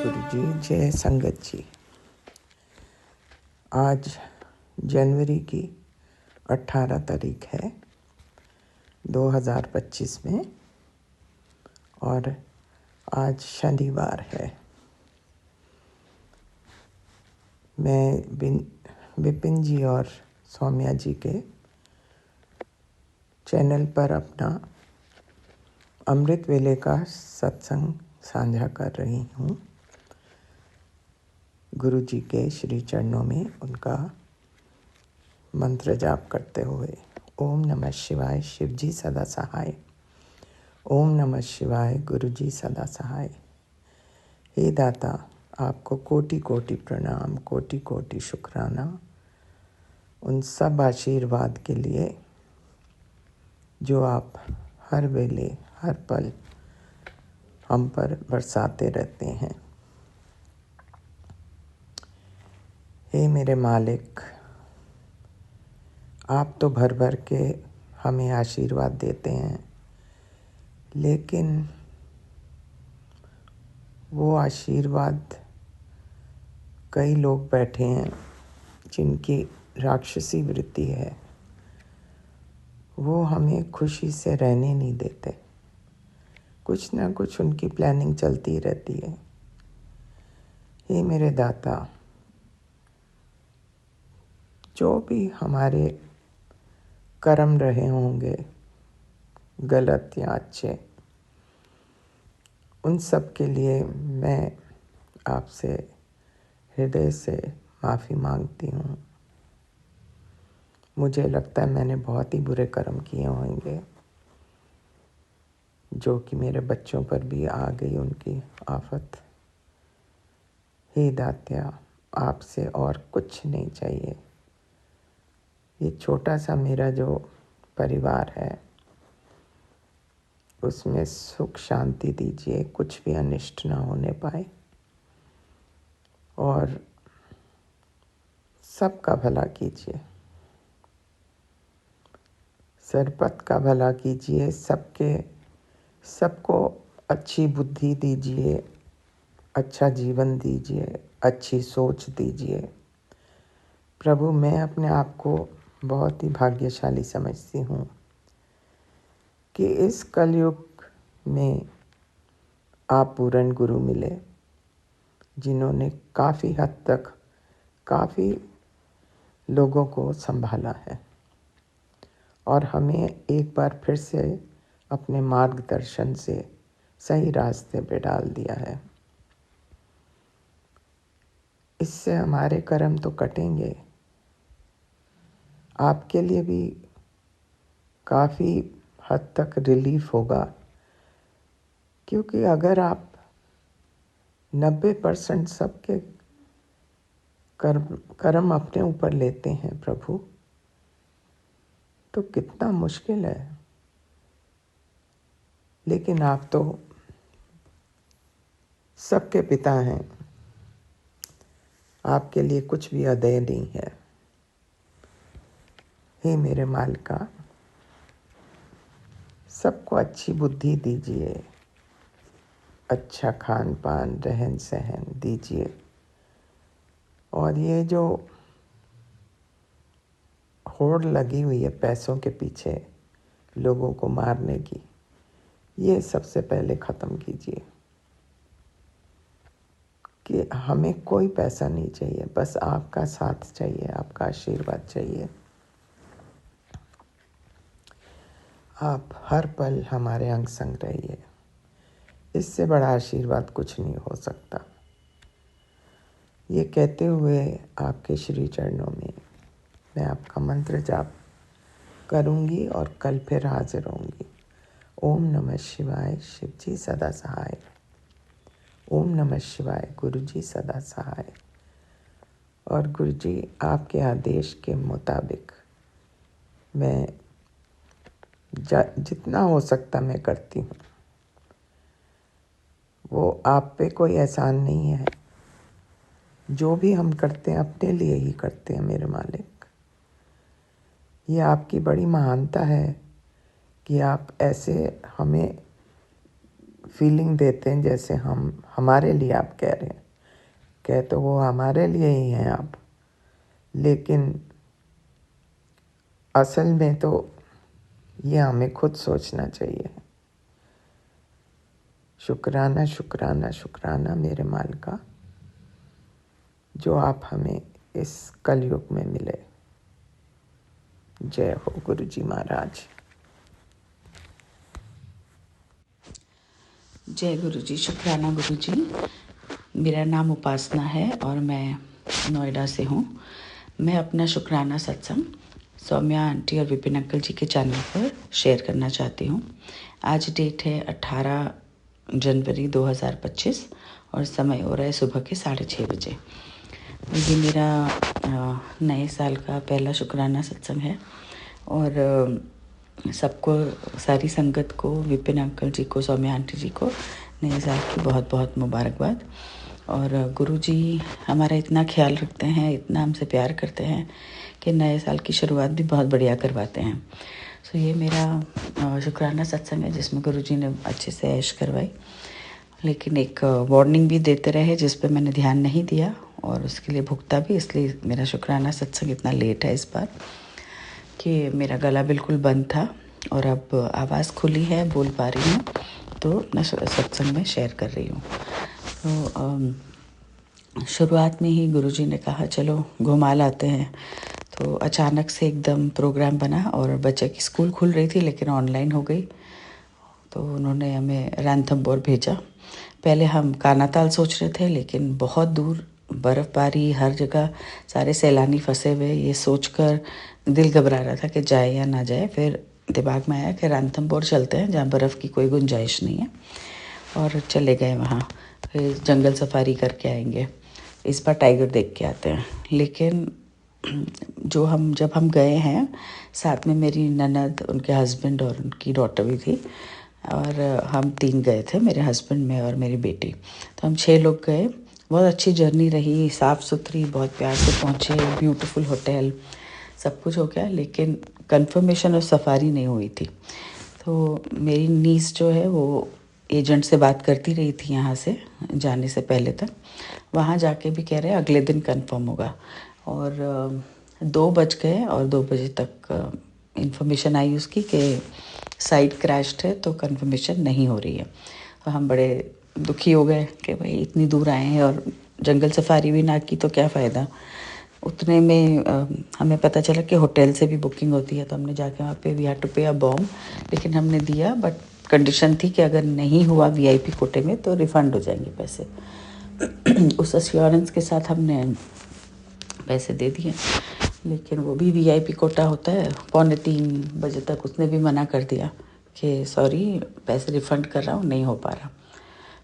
गुरु जी जय संगत जी। आज जनवरी की 18 तारीख है 2025 में और आज शनिवार है। मैं विपिन जी और सौम्या जी के चैनल पर अपना अमृत वेले का सत्संग साझा कर रही हूँ। गुरु जी के श्री चरणों में उनका मंत्र जाप करते हुए ओम नमः शिवाय, शिव जी सदा सहाय। ओम नमः शिवाय, गुरु जी सदा सहाय। हे दाता, आपको कोटि कोटि प्रणाम, कोटि कोटि शुक्राना उन सब आशीर्वाद के लिए जो आप हर वेले हर पल हम पर बरसाते रहते हैं। हे मेरे मालिक, आप तो भर भर के हमें आशीर्वाद देते हैं, लेकिन वो आशीर्वाद कई लोग बैठे हैं जिनकी राक्षसी वृत्ति है, वो हमें खुशी से रहने नहीं देते। कुछ ना कुछ उनकी प्लानिंग चलती रहती है। हे मेरे दाता, जो भी हमारे कर्म रहे होंगे गलत या अच्छे, उन सब के लिए मैं आपसे हृदय से माफ़ी मांगती हूँ। मुझे लगता है मैंने बहुत ही बुरे कर्म किए होंगे, जो कि मेरे बच्चों पर भी आ गई उनकी आफत। हे दात्या, आपसे और कुछ नहीं चाहिए। ये छोटा सा मेरा जो परिवार है उसमें सुख शांति दीजिए, कुछ भी अनिष्ट ना होने पाए और सबका भला कीजिए, सरपत का भला कीजिए, सबको अच्छी बुद्धि दीजिए, अच्छा जीवन दीजिए, अच्छी सोच दीजिए। प्रभु, मैं अपने आप को बहुत ही भाग्यशाली समझती हूँ कि इस कलयुग में आप पूर्ण गुरु मिले, जिन्होंने काफ़ी हद तक काफ़ी लोगों को संभाला है और हमें एक बार फिर से अपने मार्गदर्शन से सही रास्ते पे डाल दिया है। इससे हमारे कर्म तो कटेंगे, आपके लिए भी काफ़ी हद तक रिलीफ होगा, क्योंकि अगर आप 90% सबके कर्म अपने ऊपर लेते हैं प्रभु, तो कितना मुश्किल है। लेकिन आप तो सबके पिता हैं, आपके लिए कुछ भी अदेय नहीं है। हे मेरे मालिका, सबको अच्छी बुद्धि दीजिए, अच्छा खान पान रहन सहन दीजिए, और ये जो होड़ लगी हुई है पैसों के पीछे लोगों को मारने की, ये सबसे पहले ख़त्म कीजिए कि हमें कोई पैसा नहीं चाहिए, बस आपका साथ चाहिए, आपका आशीर्वाद चाहिए। आप हर पल हमारे अंग संग रहिए, इससे बड़ा आशीर्वाद कुछ नहीं हो सकता। ये कहते हुए आपके श्री चरणों में मैं आपका मंत्र जाप करूँगी और कल फिर हाजिर होंगी। ओम नमः शिवाय, शिव जी सदा सहाय। ओम नमः शिवाय, गुरु जी सदा सहाय। और गुरु जी, आपके आदेश के मुताबिक मैं जितना हो सकता मैं करती हूँ। वो आप पे कोई एहसान नहीं है, जो भी हम करते हैं अपने लिए ही करते हैं मेरे मालिक। ये आपकी बड़ी महानता है कि आप ऐसे हमें फीलिंग देते हैं जैसे हम हमारे लिए आप कह रहे हैं। कह तो वो हमारे लिए ही हैं आप, लेकिन असल में तो ये हमें खुद सोचना चाहिए। शुक्राना शुक्राना शुक्राना मेरे मालिका, जो आप हमें इस कलयुग में मिले। जय हो गुरु जी महाराज। जय गुरु जी। शुक्राना गुरु जी। मेरा नाम उपासना है और मैं नोएडा से हूँ। मैं अपना शुक्राना सत्संग सौम्या आंटी और विपिन अंकल जी के चैनल पर शेयर करना चाहती हूँ। आज डेट है 18 जनवरी 2025 और समय हो रहा है सुबह के 6:30 बजे। ये मेरा नए साल का पहला शुक्राना सत्संग है और सबको, सारी संगत को, विपिन अंकल जी को, सौम्या आंटी जी को नए साल की बहुत बहुत मुबारकबाद। और गुरु जी हमारा इतना ख्याल रखते हैं, इतना हमसे प्यार करते हैं कि नए साल की शुरुआत भी बहुत बढ़िया करवाते हैं। सो ये मेरा शुक्राना सत्संग है जिसमें गुरु जी ने अच्छे से ऐश करवाई, लेकिन एक वार्निंग भी देते रहे जिस पे मैंने ध्यान नहीं दिया और उसके लिए भुगता भी। इसलिए मेरा शुक्राना सत्संग इतना लेट है इस बार कि मेरा गला बिल्कुल बंद था और अब आवाज़ खुली है, बोल पा रही हूँ, तो अपना सत्संग में शेयर कर रही हूँ। तो शुरुआत में ही गुरुजी ने कहा चलो घुमा लाते हैं। तो अचानक से एकदम प्रोग्राम बना और बच्चे की स्कूल खुल रही थी लेकिन ऑनलाइन हो गई, तो उन्होंने हमें रणथंभौर भेजा। पहले हम कानाताल सोच रहे थे लेकिन बहुत दूर, बर्फ़बारी हर जगह, सारे सैलानी फंसे हुए, ये सोचकर दिल घबरा रहा था कि जाए या ना जाए। फिर दिमाग में आया कि रणथंभौर चलते हैं जहाँ बर्फ़ की कोई गुंजाइश नहीं है, और चले गए वहाँ। फिर जंगल सफारी करके आएंगे, इस बार टाइगर देख के आते हैं। लेकिन जब हम गए हैं, साथ में मेरी ननद, उनके हस्बैंड और उनकी डॉटर भी थी, और हम 3 गए थे, मेरे हस्बैंड, मैं और मेरी बेटी। तो हम 6 लोग गए। बहुत अच्छी जर्नी रही, साफ़ सुथरी, बहुत प्यार से पहुँचे, ब्यूटीफुल होटल, सब कुछ हो गया। लेकिन कंफर्मेशन और सफारी नहीं हुई थी। तो मेरी नीस जो है वो एजेंट से बात करती रही थी यहाँ से जाने से पहले तक। वहाँ जाके भी कह रहे अगले दिन कंफर्म होगा, और 2 बज गए और 2 बजे तक इन्फॉर्मेशन आई उसकी कि साइट क्रैश्ड है, तो कंफर्मेशन नहीं हो रही है। तो हम बड़े दुखी हो गए कि भाई इतनी दूर आए हैं और जंगल सफारी भी ना की तो क्या फ़ायदा। उतने में हमें पता चला कि होटल से भी बुकिंग होती है, तो हमने जाके वहाँ पे वी हैड टू पे अ बॉम्ब, लेकिन हमने दिया, बट कंडीशन थी कि अगर नहीं हुआ वीआईपी कोटे में तो रिफ़ंड हो जाएंगे पैसे। उस एश्योरेंस के साथ हमने पैसे दे दिए, लेकिन वो भी वीआईपी कोटा होता है। 2:45 तक उसने भी मना कर दिया कि सॉरी, पैसे रिफ़ंड कर रहा हूँ, नहीं हो पा रहा।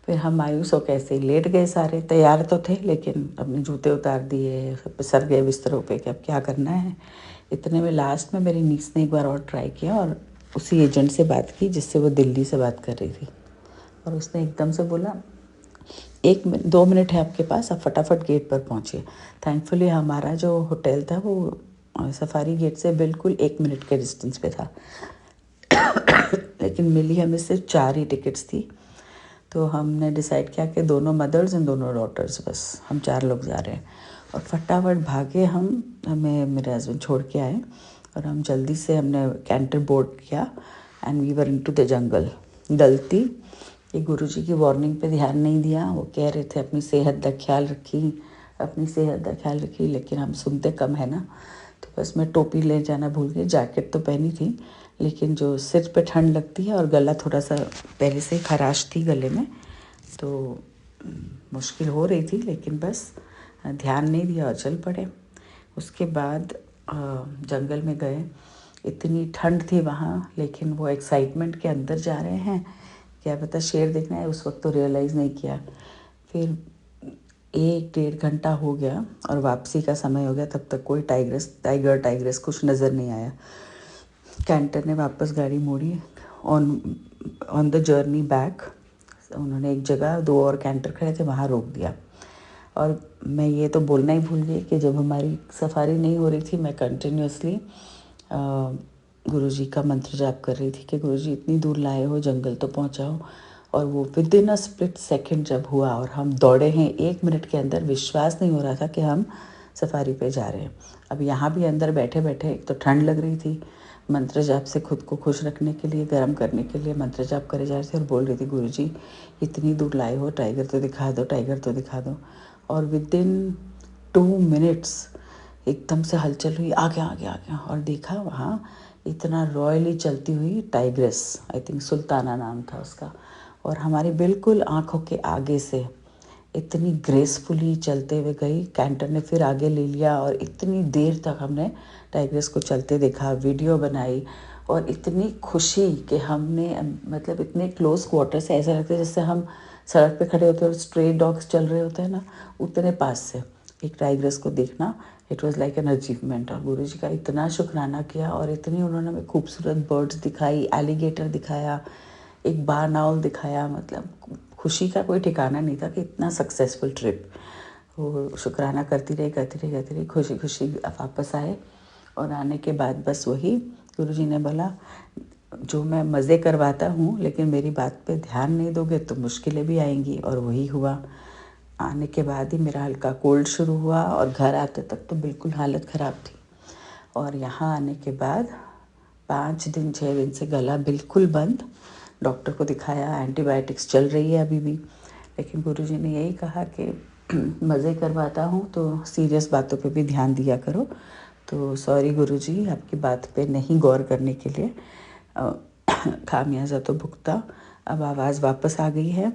फिर हम मायूस हो कैसे ही लेट गए, सारे तैयार तो थे लेकिन अपने जूते उतार दिए, सब सर गए बिस्तरों पे कि अब क्या करना है। इतने में लास्ट में मेरी नीस ने एक बार और ट्राई किया और उसी एजेंट से बात की जिससे वो दिल्ली से बात कर रही थी, और उसने एकदम से बोला 2 मिनट है आपके पास, आप फटाफट गेट पर पहुँचिए। थैंकफुली हमारा जो होटल था वो सफारी गेट से बिल्कुल 1 मिनट के डिस्टेंस पे था। लेकिन मिली हमें सिर्फ 4 ही टिकट्स थी। तो हमने डिसाइड किया कि दोनों मदर्स एंड दोनों डॉटर्स, बस हम 4 लोग जा रहे हैं। और फटाफट भागे हमें मेरे हस्बैंड छोड़ के आए, और हम जल्दी से हमने कैंटर बोर्ड किया and we were into the jungle. गलती ये गुरुजी की वार्निंग पे ध्यान नहीं दिया। वो कह रहे थे अपनी सेहत का ख्याल रखी, अपनी सेहत का ख्याल रखी, लेकिन हम सुनते कम है ना। तो बस मैं टोपी ले जाना भूल गई। जैकेट तो पहनी थी, लेकिन जो सिर पे ठंड लगती है और गला थोड़ा सा पहले से खराश थी गले में, तो मुश्किल हो रही थी, लेकिन बस ध्यान नहीं दिया और चल पड़े। उसके बाद जंगल में गए। इतनी ठंड थी वहाँ, लेकिन वो एक्साइटमेंट के अंदर जा रहे हैं, क्या पता शेर देखना है, उस वक्त तो रियलाइज़ नहीं किया। फिर 1-1.5 घंटा हो गया और वापसी का समय हो गया, तब तक कोई टाइग्रेस कुछ नज़र नहीं आया। कैंटर ने वापस गाड़ी मोड़ी। ऑन द जर्नी बैक उन्होंने एक जगह 2 और कैंटर खड़े थे, वहाँ रोक दिया। और मैं ये तो बोलना ही भूल गई कि जब हमारी सफारी नहीं हो रही थी, मैं कंटिन्यूसली गुरुजी का मंत्र जाप कर रही थी कि गुरुजी इतनी दूर लाए हो, जंगल तो पहुँचाओ। और वो विदिन अ स्प्लिट सेकंड जब हुआ और हम दौड़े हैं 1 मिनट के अंदर, विश्वास नहीं हो रहा था कि हम सफारी पे जा रहे हैं। अब यहाँ भी अंदर बैठे बैठे एक तो ठंड लग रही थी, मंत्र जाप से खुद को खुश रखने के लिए, गर्म करने के लिए मंत्र जाप करे जा रहे थे और बोल रही थी, गुरुजी इतनी दूर लाए हो, टाइगर तो दिखा दो, टाइगर तो दिखा दो। और विदिन 2 मिनट्स एकदम से हलचल हुई, आ गया आ गया आ गया, और देखा वहाँ इतना रॉयली चलती हुई टाइग्रेस, आई थिंक सुल्ताना नाम था उसका, और हमारी बिल्कुल आँखों के आगे से इतनी ग्रेसफुली चलते हुए गई। कैंटर ने फिर आगे ले लिया और इतनी देर तक हमने टाइग्रेस को चलते देखा, वीडियो बनाई, और इतनी खुशी कि हमने मतलब इतने क्लोज क्वार्टर से ऐसा लगता है जैसे हम सड़क पे खड़े होते हैं और स्ट्रे डॉग्स चल रहे होते हैं ना, उतने पास से एक टाइग्रेस को देखना, it was like an achievement. और गुरु जी का इतना शुक्राना किया, और इतनी उन्होंने हमें खूबसूरत बर्ड्स दिखाई, एलिगेटर दिखाया, एक बारनाउल दिखाया, मतलब खुशी का कोई ठिकाना नहीं था कि इतना सक्सेसफुल ट्रिप। वो शुक्राना करती रही करती रही करती रही, खुशी खुशी वापस आए। और आने के बाद बस वही गुरुजी ने बोला, जो मैं मज़े करवाता हूँ लेकिन मेरी बात पे ध्यान नहीं दोगे तो मुश्किलें भी आएंगी, और वही हुआ। आने के बाद ही मेरा हल्का कोल्ड शुरू हुआ, और घर आते तक तो बिल्कुल हालत ख़राब थी। और यहाँ आने के बाद 5 दिन 6 दिन से गला बिल्कुल बंद, डॉक्टर को दिखाया, एंटीबायोटिक्स चल रही है अभी भी, लेकिन गुरुजी ने यही कहा कि मज़े करवाता हूँ तो सीरियस बातों पे भी ध्यान दिया करो। तो सॉरी गुरुजी, आपकी बात पे नहीं गौर करने के लिए खामियाजा तो भुगता। अब आवाज़ वापस आ गई है,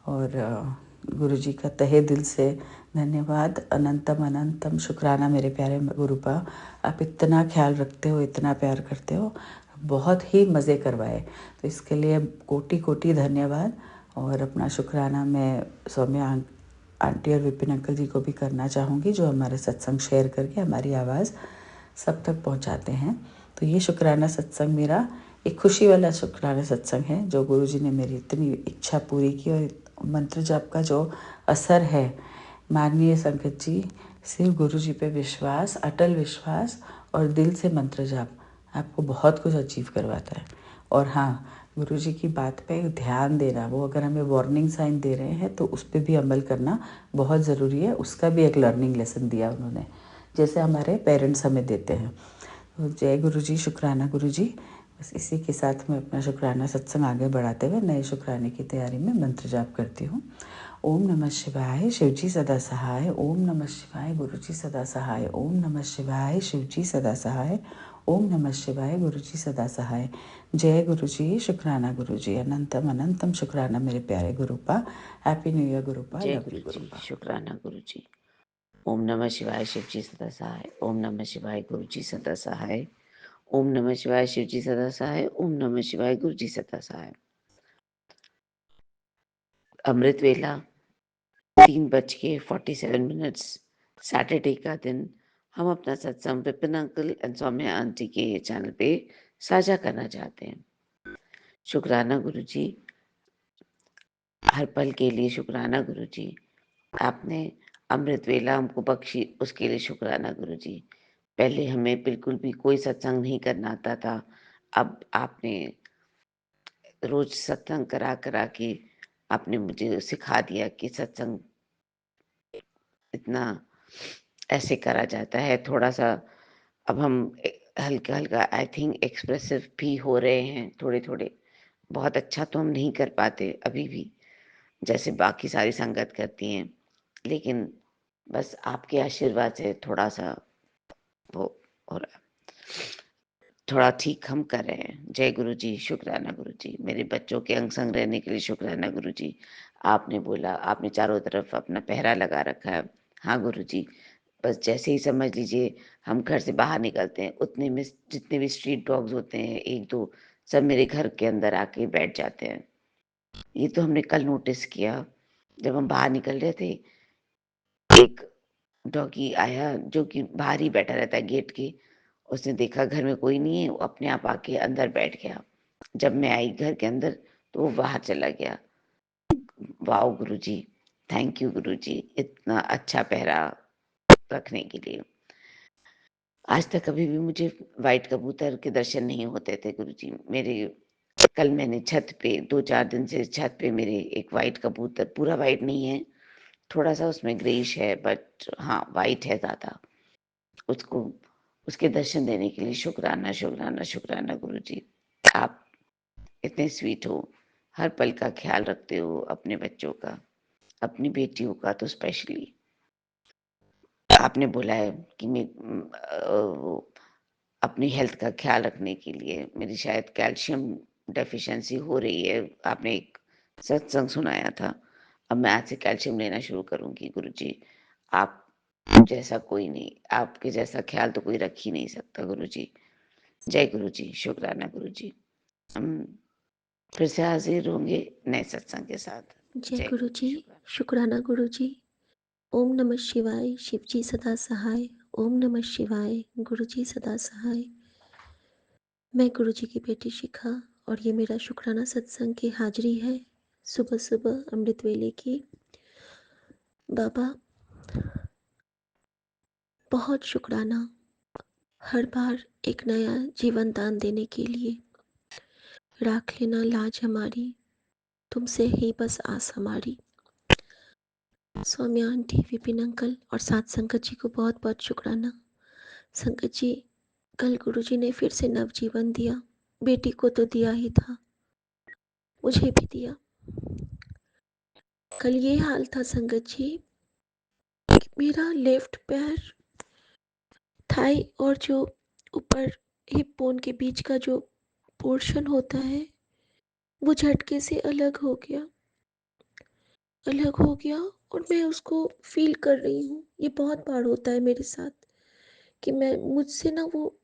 और गुरुजी का तहे दिल से धन्यवाद, अनंतम अनंतम शुक्राना मेरे प्यारे गुरुपा। आप इतना ख्याल रखते हो, इतना प्यार करते हो, बहुत ही मज़े करवाए, तो इसके लिए कोटि कोटि धन्यवाद। और अपना शुक्राना मैं सौम्या आंटी और विपिन अंकल जी को भी करना चाहूँगी, जो हमारे सत्संग शेयर करके हमारी आवाज़ सब तक पहुँचाते हैं। तो ये शुक्राना सत्संग मेरा एक खुशी वाला शुक्राना सत्संग है, जो गुरुजी ने मेरी इतनी इच्छा पूरी की। और मंत्र जाप का जो असर है, माननीय संगत जी, सिर्फ गुरुजी पे विश्वास, अटल विश्वास और दिल से मंत्र जाप आपको बहुत कुछ अचीव करवाता है। और हाँ, गुरुजी की बात पे ध्यान देना, वो अगर हमें वार्निंग साइन दे रहे हैं तो उस पर भी अमल करना बहुत ज़रूरी है। उसका भी एक लर्निंग लेसन दिया उन्होंने, जैसे हमारे पेरेंट्स हमें देते हैं। तो जय गुरुजी, शुक्राना गुरुजी। बस इसी के साथ मैं अपना शुक्राना सत्संग आगे बढ़ाते हुए नए शुक्राने की तैयारी में मंत्र जाप करती हूँ। ओम नमः शिवाय, शिवजी सदा सहाय। ओम नमः शिवाय, गुरुजी सदा सहाय। ओम नमः शिवाय, शिवजी सदा सहाय। ओम नमः शिवाय, गुरुजी सदा सहाय। जय गुरुजी, शुक्राना गुरुजी, अनंतम अनंतम शुक्राना मेरे प्यारे गुरुपा। हैप्पी न्यू ईयर गुरुपा, जय लव यू गुरु जी, गुरुपा। शुक्राना गुरु जी। ओम नमः शिवाय, शिव जी सदा सहाय। ओम नमः शिवाय, गुरु जी सदा सहाय। ओम नमः शिवाय, शिव जी सदा सहाय। ओम नमः शिवाय, गुरु जी सदा सहाय। अमृत वेला 3:47 सैटरडे का दिन हम अपना सत्संग Vipin uncle and Saumya aunty के चैनल पे साझा करना चाहते हैं। शुक्राना गुरु जी, हर पल के लिए शुक्राना गुरु जी। आपने अमृत वेला हमको बख्शी, उसके लिए शुक्राना गुरु जी। पहले हमें बिल्कुल भी कोई सत्संग नहीं करना आता था, अब आपने रोज सत्संग करा करा के आपने मुझे सिखा दिया कि सत्संग इतना ऐसे करा जाता है। थोड़ा सा अब हम हल्का हल्का आई थिंक एक्सप्रेसिव भी हो रहे हैं, थोड़े थोड़े। बहुत अच्छा तो हम नहीं कर पाते अभी भी, जैसे बाकी सारी संगत करती हैं, लेकिन बस आपके आशीर्वाद से थोड़ा सा वो हो रहा है, थोड़ा ठीक हम कर रहे हैं। जय गुरु जी, शुक्राना गुरु जी। मेरे बच्चों के अंग संग रहने के लिए शुक्राना गुरु जी। आपने बोला, आपने चारों तरफ अपना पहरा लगा रखा है। हाँ गुरु जी, बस जैसे ही समझ लीजिए हम घर से बाहर निकलते हैं, उतने में जितने भी स्ट्रीट डॉग्स होते हैं, एक दो, सब मेरे घर के अंदर आके बैठ जाते हैं। ये तो हमने कल नोटिस किया, जब हम बाहर निकल रहे थे, एक डॉगी आया जो कि बाहर ही बैठा रहता है गेट के। उसने देखा घर में कोई नहीं है, वो अपने आप आके अंदर बैठ गया। जब मैं आई घर के अंदर तो वो बाहर चला गया। वाओ गुरुजी, थैंक यू गुरुजी, इतना अच्छा पहरा रखने के लिए। आज तक कभी भी मुझे व्हाइट कबूतर के दर्शन नहीं होते थे गुरुजी। मेरे कल मैंने छत पे 2-4 दिन से छत पे मेरे एक व्हाइट कबूतर, पूरा व्हाइट नहीं है, थोड़ा-सा उसमें ग्रेइश है बट हाँ, व्हाइट है ज़्यादा। उसको उसके दर्शन देने के लिए शुक्राना, शुक्राना, शुक्राना गुरुजी। आप इतने स्वीट हो, हर पल का ख़्याल रखते हो अपने बच्चों का, अपनी बेटियों का तो स्पेशली। आपने बोला है कि वो अपनी हेल्थ का ख़्याल रखने के लिए मेरी शायद कैल्शियम डेफ़िशिएंसी हो रही है। आपने एक सत्संग सुनाया था। अब मैं आज से कैल्शियम लेना शुरू करूँगी गुरुजी। आप जैसा कोई नहीं, आपके जैसा ख़्याल तो कोई रख ही नहीं सकता गुरुजी। जय गुरुजी, शुक्राना गुरुजी। हम फिर से हाज़िर होंगे नए सत्संग के साथ। जय जय गुरु गुरुजी, जी। शुक्राना। शुक्राना गुरु जी। ओम नमः शिवाय। शिव जी सदा सहाय। ओम नमः शिवाय। गुरु जी सदा सहाय। मैं गुरु जी की बेटी शिखा और ये मेरा शुक्राना सत्संग की हाजिरी है सुबह सुबह अमृत वेले की। बाबा बहुत शुक्राना हर बार एक नया जीवन दान देने के लिए। राख लेना लाज हमारी, तुमसे ही बस आस हमारी। सौम्या आंटी, विपिन अंकल और साथ संगत जी को बहुत बहुत शुक्राना। संगत जी, कल गुरुजी ने फिर से नवजीवन दिया। बेटी को तो दिया ही था, मुझे भी दिया। कल ये हाल था संगत जी कि मेरा लेफ्ट पैर, थाई और जो ऊपर हिप बोन के बीच का जो पोर्शन होता है वो झटके से अलग हो गया और मैं उसको फील कर रही हूँ। ये बहुत बार होता है मेरे साथ कि मैं मुझसे ना वो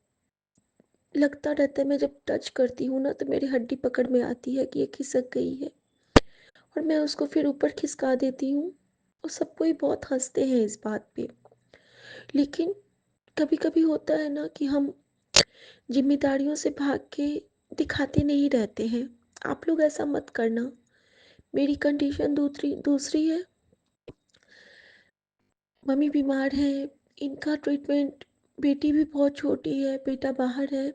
लगता रहता है, मैं जब टच करती हूँ ना तो मेरी हड्डी पकड़ में आती है कि ये खिसक गई है और मैं उसको फिर ऊपर खिसका देती हूँ और सब कोई बहुत हंसते हैं इस बात पे। लेकिन कभी कभी होता है ना कि हम जिम्मेदारियों से भाग के दिखाते नहीं रहते हैं। आप लोग ऐसा मत करना। मेरी कंडीशन दूसरी दूसरी है। मम्मी बीमार है, इनका ट्रीटमेंट, बेटी भी बहुत छोटी है, बेटा बाहर है,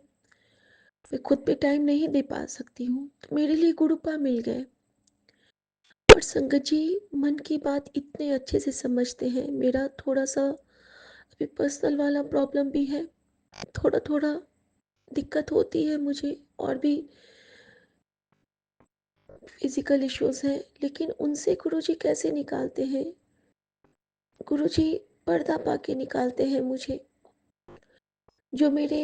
मैं खुद पे टाइम नहीं दे पा सकती हूँ, तो मेरे लिए गुरुपा मिल गए। और संगत जी मन की बात इतने अच्छे से समझते हैं। मेरा थोड़ा सा अभी पर्सनल वाला प्रॉब्लम भी है, थोड़ा थोड़ा दिक्कत होती है मुझे और भी फिजिकल इश्यूज हैं, लेकिन उनसे गुरुजी कैसे निकालते हैं। गुरुजी पर्दा पाके निकालते हैं मुझे। जो मेरे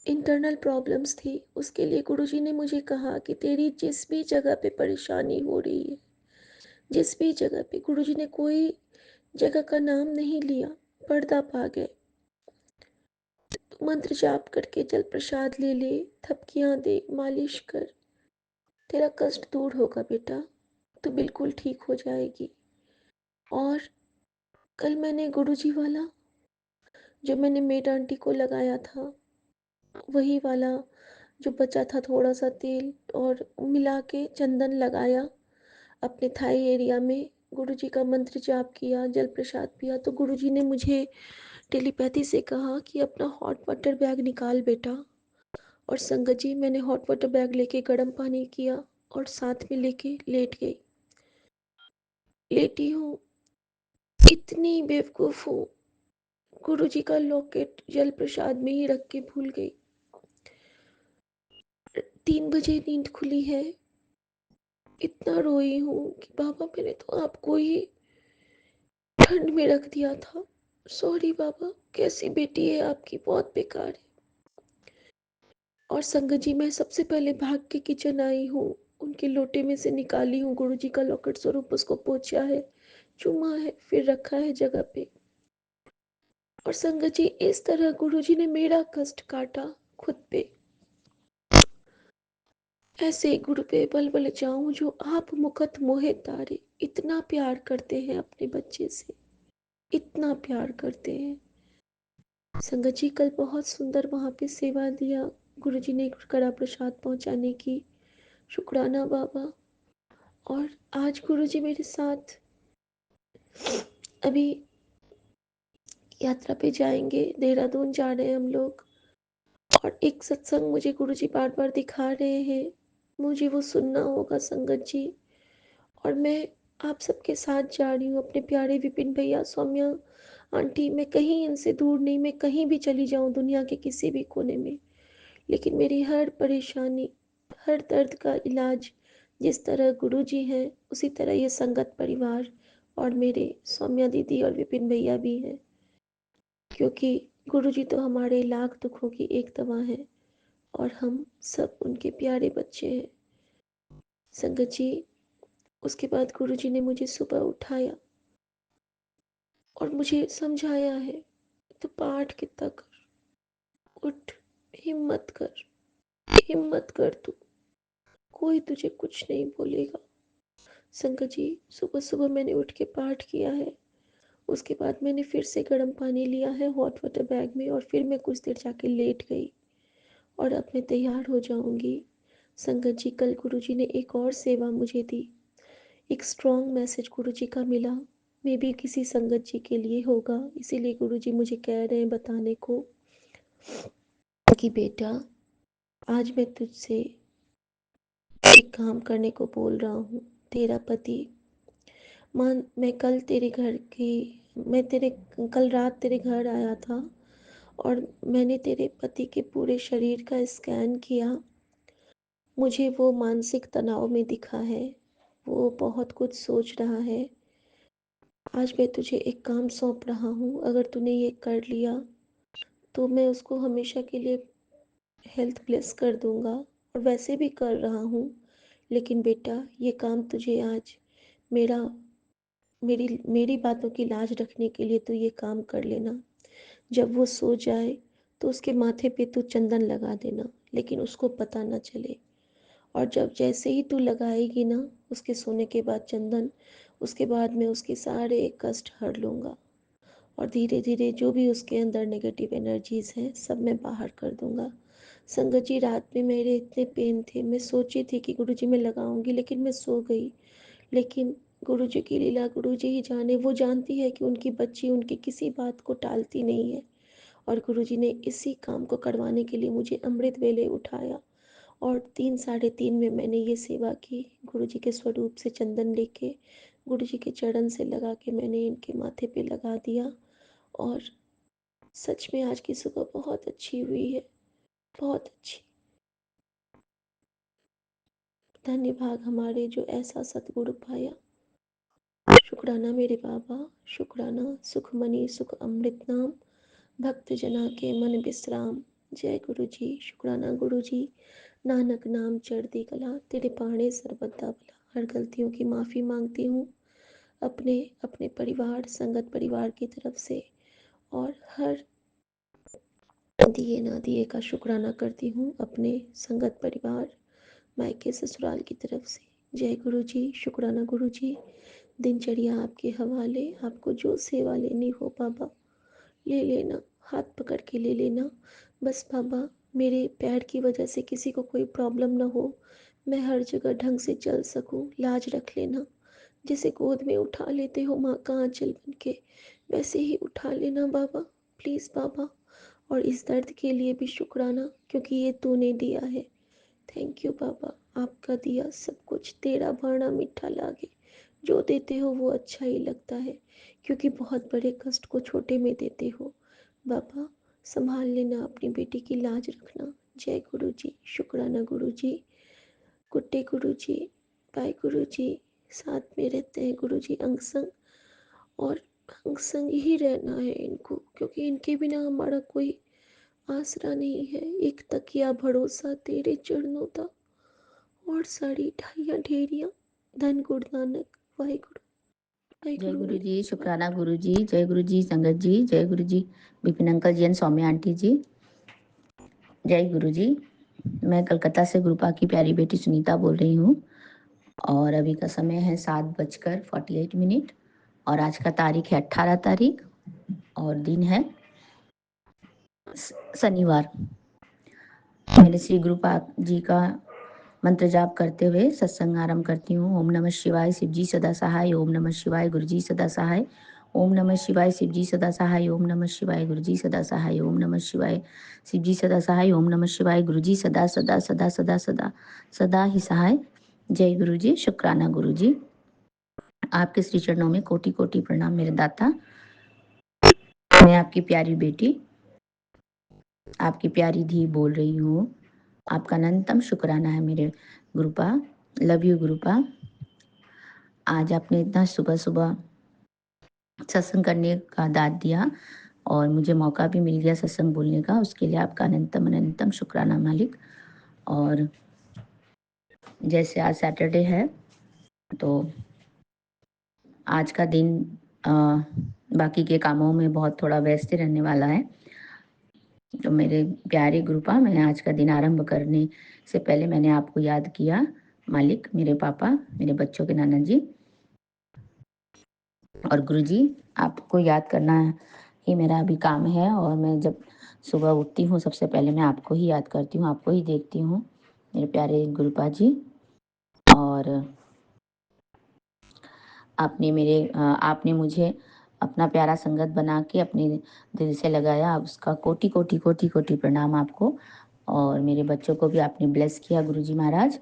इंटरनल प्रॉब्लम्स थी उसके लिए गुरुजी ने मुझे कहा कि तेरी जिस भी जगह पे परेशानी हो रही है, जिस भी जगह पे, गुरुजी ने कोई जगह का नाम नहीं लिया, पर्दा पा गए। तो मंत्र जाप करके जल प्रसाद ले ले, थपकियां दे, मालिश कर, तेरा कष्ट दूर होगा बेटा, तो बिल्कुल ठीक हो जाएगी। और कल मैंने गुरुजी वाला जो मैंने मेड आंटी को लगाया था, वही वाला जो बचा था थोड़ा सा तेल और मिला के चंदन लगाया अपने थाई एरिया में। गुरुजी का मंत्र जाप किया, जल प्रसाद पिया, तो गुरुजी ने मुझे टेलीपैथी से कहा कि अपना हॉट वाटर बैग निकाल बेटा। और संगत जी मैंने हॉट वाटर बैग लेके गर्म पानी किया और साथ में लेके लेटी हूँ। इतनी बेवकूफ़ हूँ, गुरुजी का लॉकेट जल प्रसाद में ही रख के भूल गई। 3 बजे नींद खुली है, इतना रोई हूँ कि बाबा मैंने तो आपको ही ठंड में रख दिया था। सॉरी बाबा, कैसी बेटी है आपकी, बहुत बेकार है। और संगत जी मैं सबसे पहले भाग के किचन आई हूँ, उनके लोटे में से निकाली हूँ गुरुजी का लॉकेट स्वरूप, उसको पोंछा है, चूमा है, फिर रखा है जगह पे। और संगत जी इस तरह गुरुजी ने मेरा कष्ट काटा खुद पे। ऐसे गुरु पे बल बल जाऊं जो आप मुकत मोहे तारे। इतना प्यार करते हैं अपने बच्चे से, इतना प्यार करते हैं। संगत जी कल बहुत सुंदर वहाँ पे सेवा दिया गुरुजी ने कड़ा प्रसाद पहुँचाने की। शुक्राना बाबा। और आज गुरुजी मेरे साथ अभी यात्रा पे जाएंगे, देहरादून जा रहे हैं हम लोग। और एक सत्संग मुझे गुरुजी बार-बार दिखा रहे हैं, मुझे वो सुनना होगा संगत जी। और मैं आप सबके साथ जा रही हूँ, अपने प्यारे विपिन भैया, सौम्या आंटी, मैं कहीं इनसे दूर नहीं, मैं कहीं भी चली जाऊँ दुनिया के किसी भी कोने में, लेकिन मेरी हर परेशानी, हर दर्द का इलाज जिस तरह गुरुजी हैं, उसी तरह ये संगत परिवार और मेरे सौम्या दीदी और विपिन भैया भी हैं, क्योंकि गुरुजी तो हमारे लाख दुखों की एक दवा है और हम सब उनके प्यारे बच्चे हैं। संगत जी, उसके बाद गुरुजी ने मुझे सुबह उठाया और मुझे समझाया है, तो पाठ कितना कर, उठ, हिम्मत कर, हिम्मत कर तू, कोई तुझे कुछ नहीं बोलेगा। संगत जी, सुबह सुबह मैंने उठ के पाठ किया है, उसके बाद मैंने फिर से गर्म पानी लिया है हॉट वाटर बैग में और फिर मैं कुछ देर जाके लेट गई और अब मैं तैयार हो जाऊंगी। संगत जी, कल गुरुजी ने एक और सेवा मुझे दी, एक स्ट्रॉन्ग मैसेज गुरुजी का मिला, मे बी किसी संगत जी के लिए होगा, इसीलिए गुरुजी मुझे कह रहे हैं बताने को कि बेटा, आज मैं तुझसे एक काम करने को बोल रहा हूँ। तेरा पति, मान मैं कल रात तेरे घर आया था और मैंने तेरे पति के पूरे शरीर का स्कैन किया, मुझे वो मानसिक तनाव में दिखा है, वो बहुत कुछ सोच रहा है। आज मैं तुझे एक काम सौंप रहा हूँ, अगर तूने ये कर लिया तो मैं उसको हमेशा के लिए हेल्थ ब्लेस कर दूंगा और वैसे भी कर रहा हूँ, लेकिन बेटा ये काम तुझे आज मेरा मेरी मेरी बातों की लाज रखने के लिए तू ये काम कर लेना। जब वो सो जाए तो उसके माथे पे तू चंदन लगा देना, लेकिन उसको पता ना चले। और जब जैसे ही तू लगाएगी ना उसके सोने के बाद चंदन, उसके बाद मैं उसके सारे कष्ट हर लूँगा और धीरे धीरे जो भी उसके अंदर नेगेटिव एनर्जीज हैं सब मैं बाहर कर दूँगा। संगत जी, रात में मेरे इतने पेन थे, मैं सोची थी कि गुरुजी मैं लगाऊंगी, लेकिन मैं सो गई। लेकिन गुरुजी की लीला गुरुजी ही जाने, वो जानती है कि उनकी बच्ची उनकी किसी बात को टालती नहीं है। और गुरुजी ने इसी काम को करवाने के लिए मुझे अमृत वेले उठाया और 3 साढ़े 3 में मैंने ये सेवा की। गुरुजी के स्वरूप से चंदन लेके गुरुजी के चरण से लगा के मैंने इनके माथे पे लगा दिया और सच में आज की सुबह बहुत अच्छी हुई है, बहुत अच्छी। धन्य भाग हमारे जो ऐसा सतगुरु पाया। शुक्राना मेरे बाबा, शुक्राना, सुखमणि सुख अमृत नाम, भक्त जना के मन विश्राम। जय गुरु जी, शुक्राना गुरु जी, नानक नाम चढ़ती कला, तेरे पाणे सर्वदा भला। हर गलतियों की माफ़ी मांगती हूँ अपने अपने परिवार, संगत परिवार की तरफ से, और हर दिए ना दिए का शुक्राना करती हूँ अपने संगत परिवार, मायके ससुराल की तरफ से। जय गुरु जी, शुक्राना गुरु जी। दिनचर्या आपके हवाले, आपको जो सेवा लेनी हो बाबा ले लेना, हाथ पकड़ के ले लेना। बस बाबा, मेरे पैर की वजह से किसी को कोई प्रॉब्लम ना हो, मैं हर जगह ढंग से चल सकूं, लाज रख लेना। जैसे गोद में उठा लेते हो माँ का आंचल बन के, वैसे ही उठा लेना बाबा, प्लीज़ बाबा। और इस दर्द के लिए भी शुक्राना, क्योंकि ये तूने दिया है। थैंक यू बाबा, आपका दिया सब कुछ तेरा भाना मीठा लागे। जो देते हो वो अच्छा ही लगता है, क्योंकि बहुत बड़े कष्ट को छोटे में देते हो बाबा। संभाल लेना, अपनी बेटी की लाज रखना। जय गुरु जी, शुक्राना गुरु जी। गुड्डे गुरु जी, बाय गुरु जी, साथ में रहते हैं गुरु जी अंग संग, और अंग संग ही रहना है इनको, क्योंकि इनके बिना हमारा कोई आसरा नहीं है। एक तकिया भरोसा तेरे चरणों दा, और साड़ी ढाइयाँ ढेरियाँ, धन गुरु नानक। वाहिगुरु, जय वाहिगुरु गुरु मेरे जी, वाहिगुरु। शुक्राना गुरु जी, जय गुरु जी संगत जी, जय गुरु जी Vipin uncle ji and Saumya aunty ji. जय गुरु जी। मैं कलकत्ता से गुरुपा की प्यारी बेटी सुनीता बोल रही हूँ और अभी का समय है 7:48 और आज का तारीख है 18 तारीख और दिन है शनिवार। मेरे श्री गुरुपा जी का मंत्र जाप करते हुए सत्संग आरंभ करती हूँ। ओम नमः शिवाय, शिव जी सदा सहाय। ओम नमः शिवाय, गुरु जी सदा सहाय। ओम नमः शिवाय शिव जी सदा सहाय। ओम नमः शिवाय गुरु जी सदा सहाय। ओम नमः शिवाय शिव जी सदा सहाय। ओम नमः शिवाय गुरु जी सदा सदा सदा सदा सदा सदा ही सहाय। जय गुरु जी। शुक्राना गुरु जी। आपके श्री चरणों में कोटि कोटि प्रणाम मेरे दाता। मैं आपकी प्यारी बेटी, आपकी प्यारी धी बोल रही हूँ। आपका अनंतम शुक्राना है मेरे गुरुपा। Love you गुरुपा। आज आपने इतना सुबह सुबह सत्संग करने का दाद दिया और मुझे मौका भी मिल गया सत्संग बोलने का, उसके लिए आपका अनंतम अनंतम शुक्राना मालिक। और जैसे आज सैटरडे है तो आज का दिन बाकी के कामों में बहुत थोड़ा व्यस्त रहने वाला है। तो मेरे प्यारे गुरुपा, मैं आज का दिन आरंभ करने से पहले मैंने आपको याद किया मालिक, मेरे पापा, मेरे बच्चों के नाना जी और गुरुजी। आपको याद करना ही मेरा अभी काम है और मैं जब सुबह उठती हूँ सबसे पहले मैं आपको ही याद करती हूँ, आपको ही देखती हूँ मेरे प्यारे गुरुपा जी। और आपने मुझे अपना प्यारा संगत बना के अपने दिल से लगाया, अब उसका कोटि कोटि कोटि कोटि प्रणाम आपको। और मेरे बच्चों को भी आपने ब्लेस किया गुरुजी महाराज।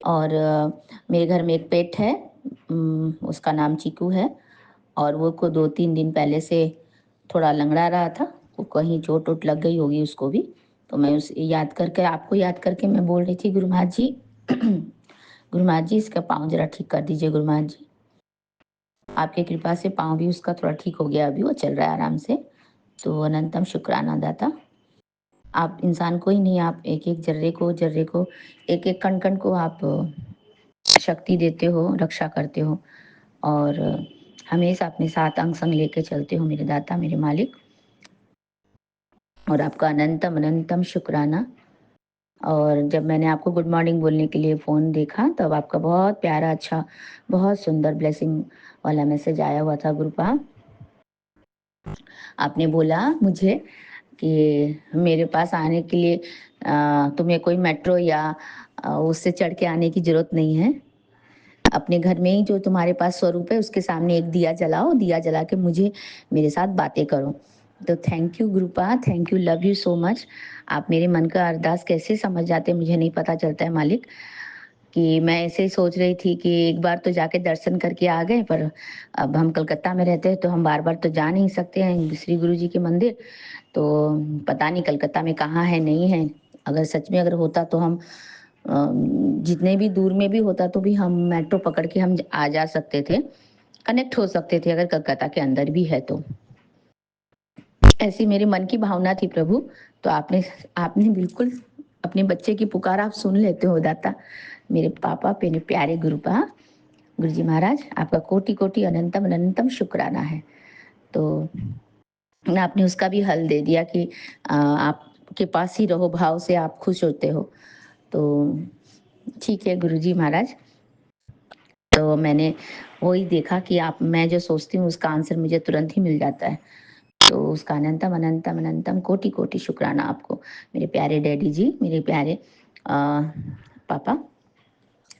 और मेरे घर में एक पेट है, उसका नाम चीकू है और वो को 2-3 दिन पहले से थोड़ा लंगड़ा रहा था, वो कहीं चोट वोट लग गई होगी उसको भी। तो मैं उस याद करके आपको याद करके मैं बोल रही थी गुरु महाराज जी गुरु महाराज जी इसका पाँव जरा ठीक कर दीजिए गुरु महाराज जी। आपकी कृपा से पाँव भी उसका थोड़ा ठीक हो गया, अभी वो चल रहा है आराम से। तो अनंतम शुक्राना दाता। आप इंसान को ही नहीं, आप एक एक जर्रे को एक एक कण कण को आप शक्ति देते हो, रक्षा करते हो और हमेशा अपने साथ अंग संग लेके चलते हो मेरे दाता, मेरे मालिक। और आपका अनंतम अनंतम शुक्राना। और जब मैंने आपको गुड मॉर्निंग बोलने के लिए फ़ोन देखा तब आपका बहुत प्यारा, अच्छा, बहुत सुंदर ब्लेसिंग वाला मैसेज आया हुआ था गुरुपा। आपने बोला मुझे कि मेरे पास आने के लिए तुम्हें कोई मेट्रो या उससे चढ़ के आने की ज़रूरत नहीं है। अपने घर में ही जो तुम्हारे पास स्वरूप है उसके सामने एक दिया जलाओ, दिया जला के मुझे मेरे साथ बातें करो। तो thank you गुरुपा, thank you, love you so much. आप मेरे मन का अरदास कैसे समझ जाते मुझे नहीं पता चलता है मालिक। कि मैं ऐसे ही सोच रही थी कि एक बार तो जाके दर्शन करके आ गए, पर अब हम कलकत्ता में रहते हैं तो हम बार बार तो जा नहीं सकते हैं श्री गुरु जी के मंदिर। तो पता नहीं कलकत्ता में कहाँ है नहीं है। अगर सच में अगर होता तो हम जितने भी दूर में भी होता तो भी हम मेट्रो पकड़ के हम आ जा सकते थे, कनेक्ट हो सकते थे अगर कलकत्ता के अंदर भी है तो। ऐसी मेरे मन की भावना थी प्रभु। तो आपने आपने बिल्कुल अपने बच्चे की पुकार आप सुन लेते हो दाता। मेरे पापा, मेरे प्यारे गुरुपा, गुरुजी महाराज, आपका कोटि कोटि अनंतम अनंतम शुक्राना है। तो आपने उसका भी हल दे दिया कि आपके पास ही रहो भाव से आप खुश होते हो। तो ठीक है गुरुजी महाराज। तो मैंने वही देखा कि आप, मैं जो सोचती हूँ उसका आंसर मुझे तुरंत ही मिल जाता है। तो उसका अनंतम अनंतम अनंतम कोटि कोटि शुक्राना आपको मेरे प्यारे डैडी जी, मेरे प्यारे पापा।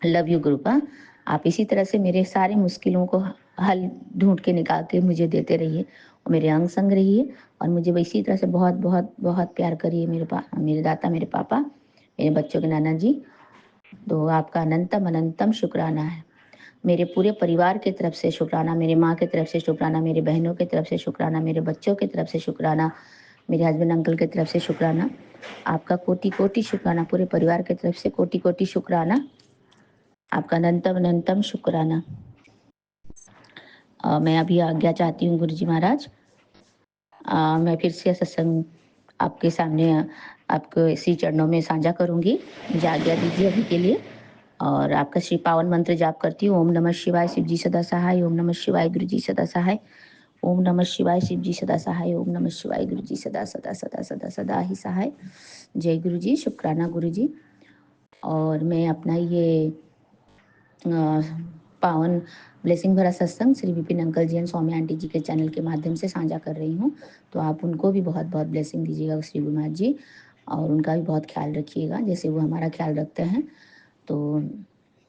Love you गुरुपा। आप इसी तरह से मेरे सारे मुश्किलों को हल ढूंढ के निकाल के मुझे देते रहिए और मेरे अंग संग रहिए और मुझे इसी तरह से बहुत बहुत बहुत प्यार करिए मेरे दाता, मेरे पापा, मेरे बच्चों के नाना जी। तो आपका अनंतम अनंतम शुक्राना है। मेरे पूरे परिवार की तरफ से शुक्राना, मेरे माँ की तरफ से शुक्राना, मेरी बहनों की तरफ से शुक्राना, मेरे बच्चों की तरफ से शुक्राना, मेरे हस्बैंड अंकल की तरफ से शुक्राना। आपका कोटि कोटि शुक्राना, पूरे परिवार की तरफ से कोटि कोटि शुक्राना। आपका अनंतम अनंतम शुक्राना। मैं अभी आज्ञा चाहती हूँ गुरुजी महाराज। मैं फिर से सत्संग आपके सामने आपको इसी चरणों में साझा करूँगी। मुझे आज्ञा दीजिए अभी के लिए। और आपका श्री पावन मंत्र जाप करती हूँ। ओम नमः शिवाय शिव जी सदा सहाय। ओम नमः शिवाय गुरु जी सदा सहाय। ओम नमः शिवाय शिव जी सदा सहाय। ओम नमः शिवाय गुरु जी सदा सदा सदा सदा सदा ही सहाय। जय गुरु जी। शुक्राना गुरु जी। और मैं अपना ये पावन ब्लेसिंग भरा सत्संग Shri Vipin uncle ji and Swami aunty ji के चैनल के माध्यम से साझा कर रही हूँ। तो आप उनको भी बहुत बहुत ब्लेसिंग दीजिएगा श्री गुरु महाराज जी, और उनका भी बहुत ख्याल रखिएगा जैसे वो हमारा ख्याल रखते हैं। तो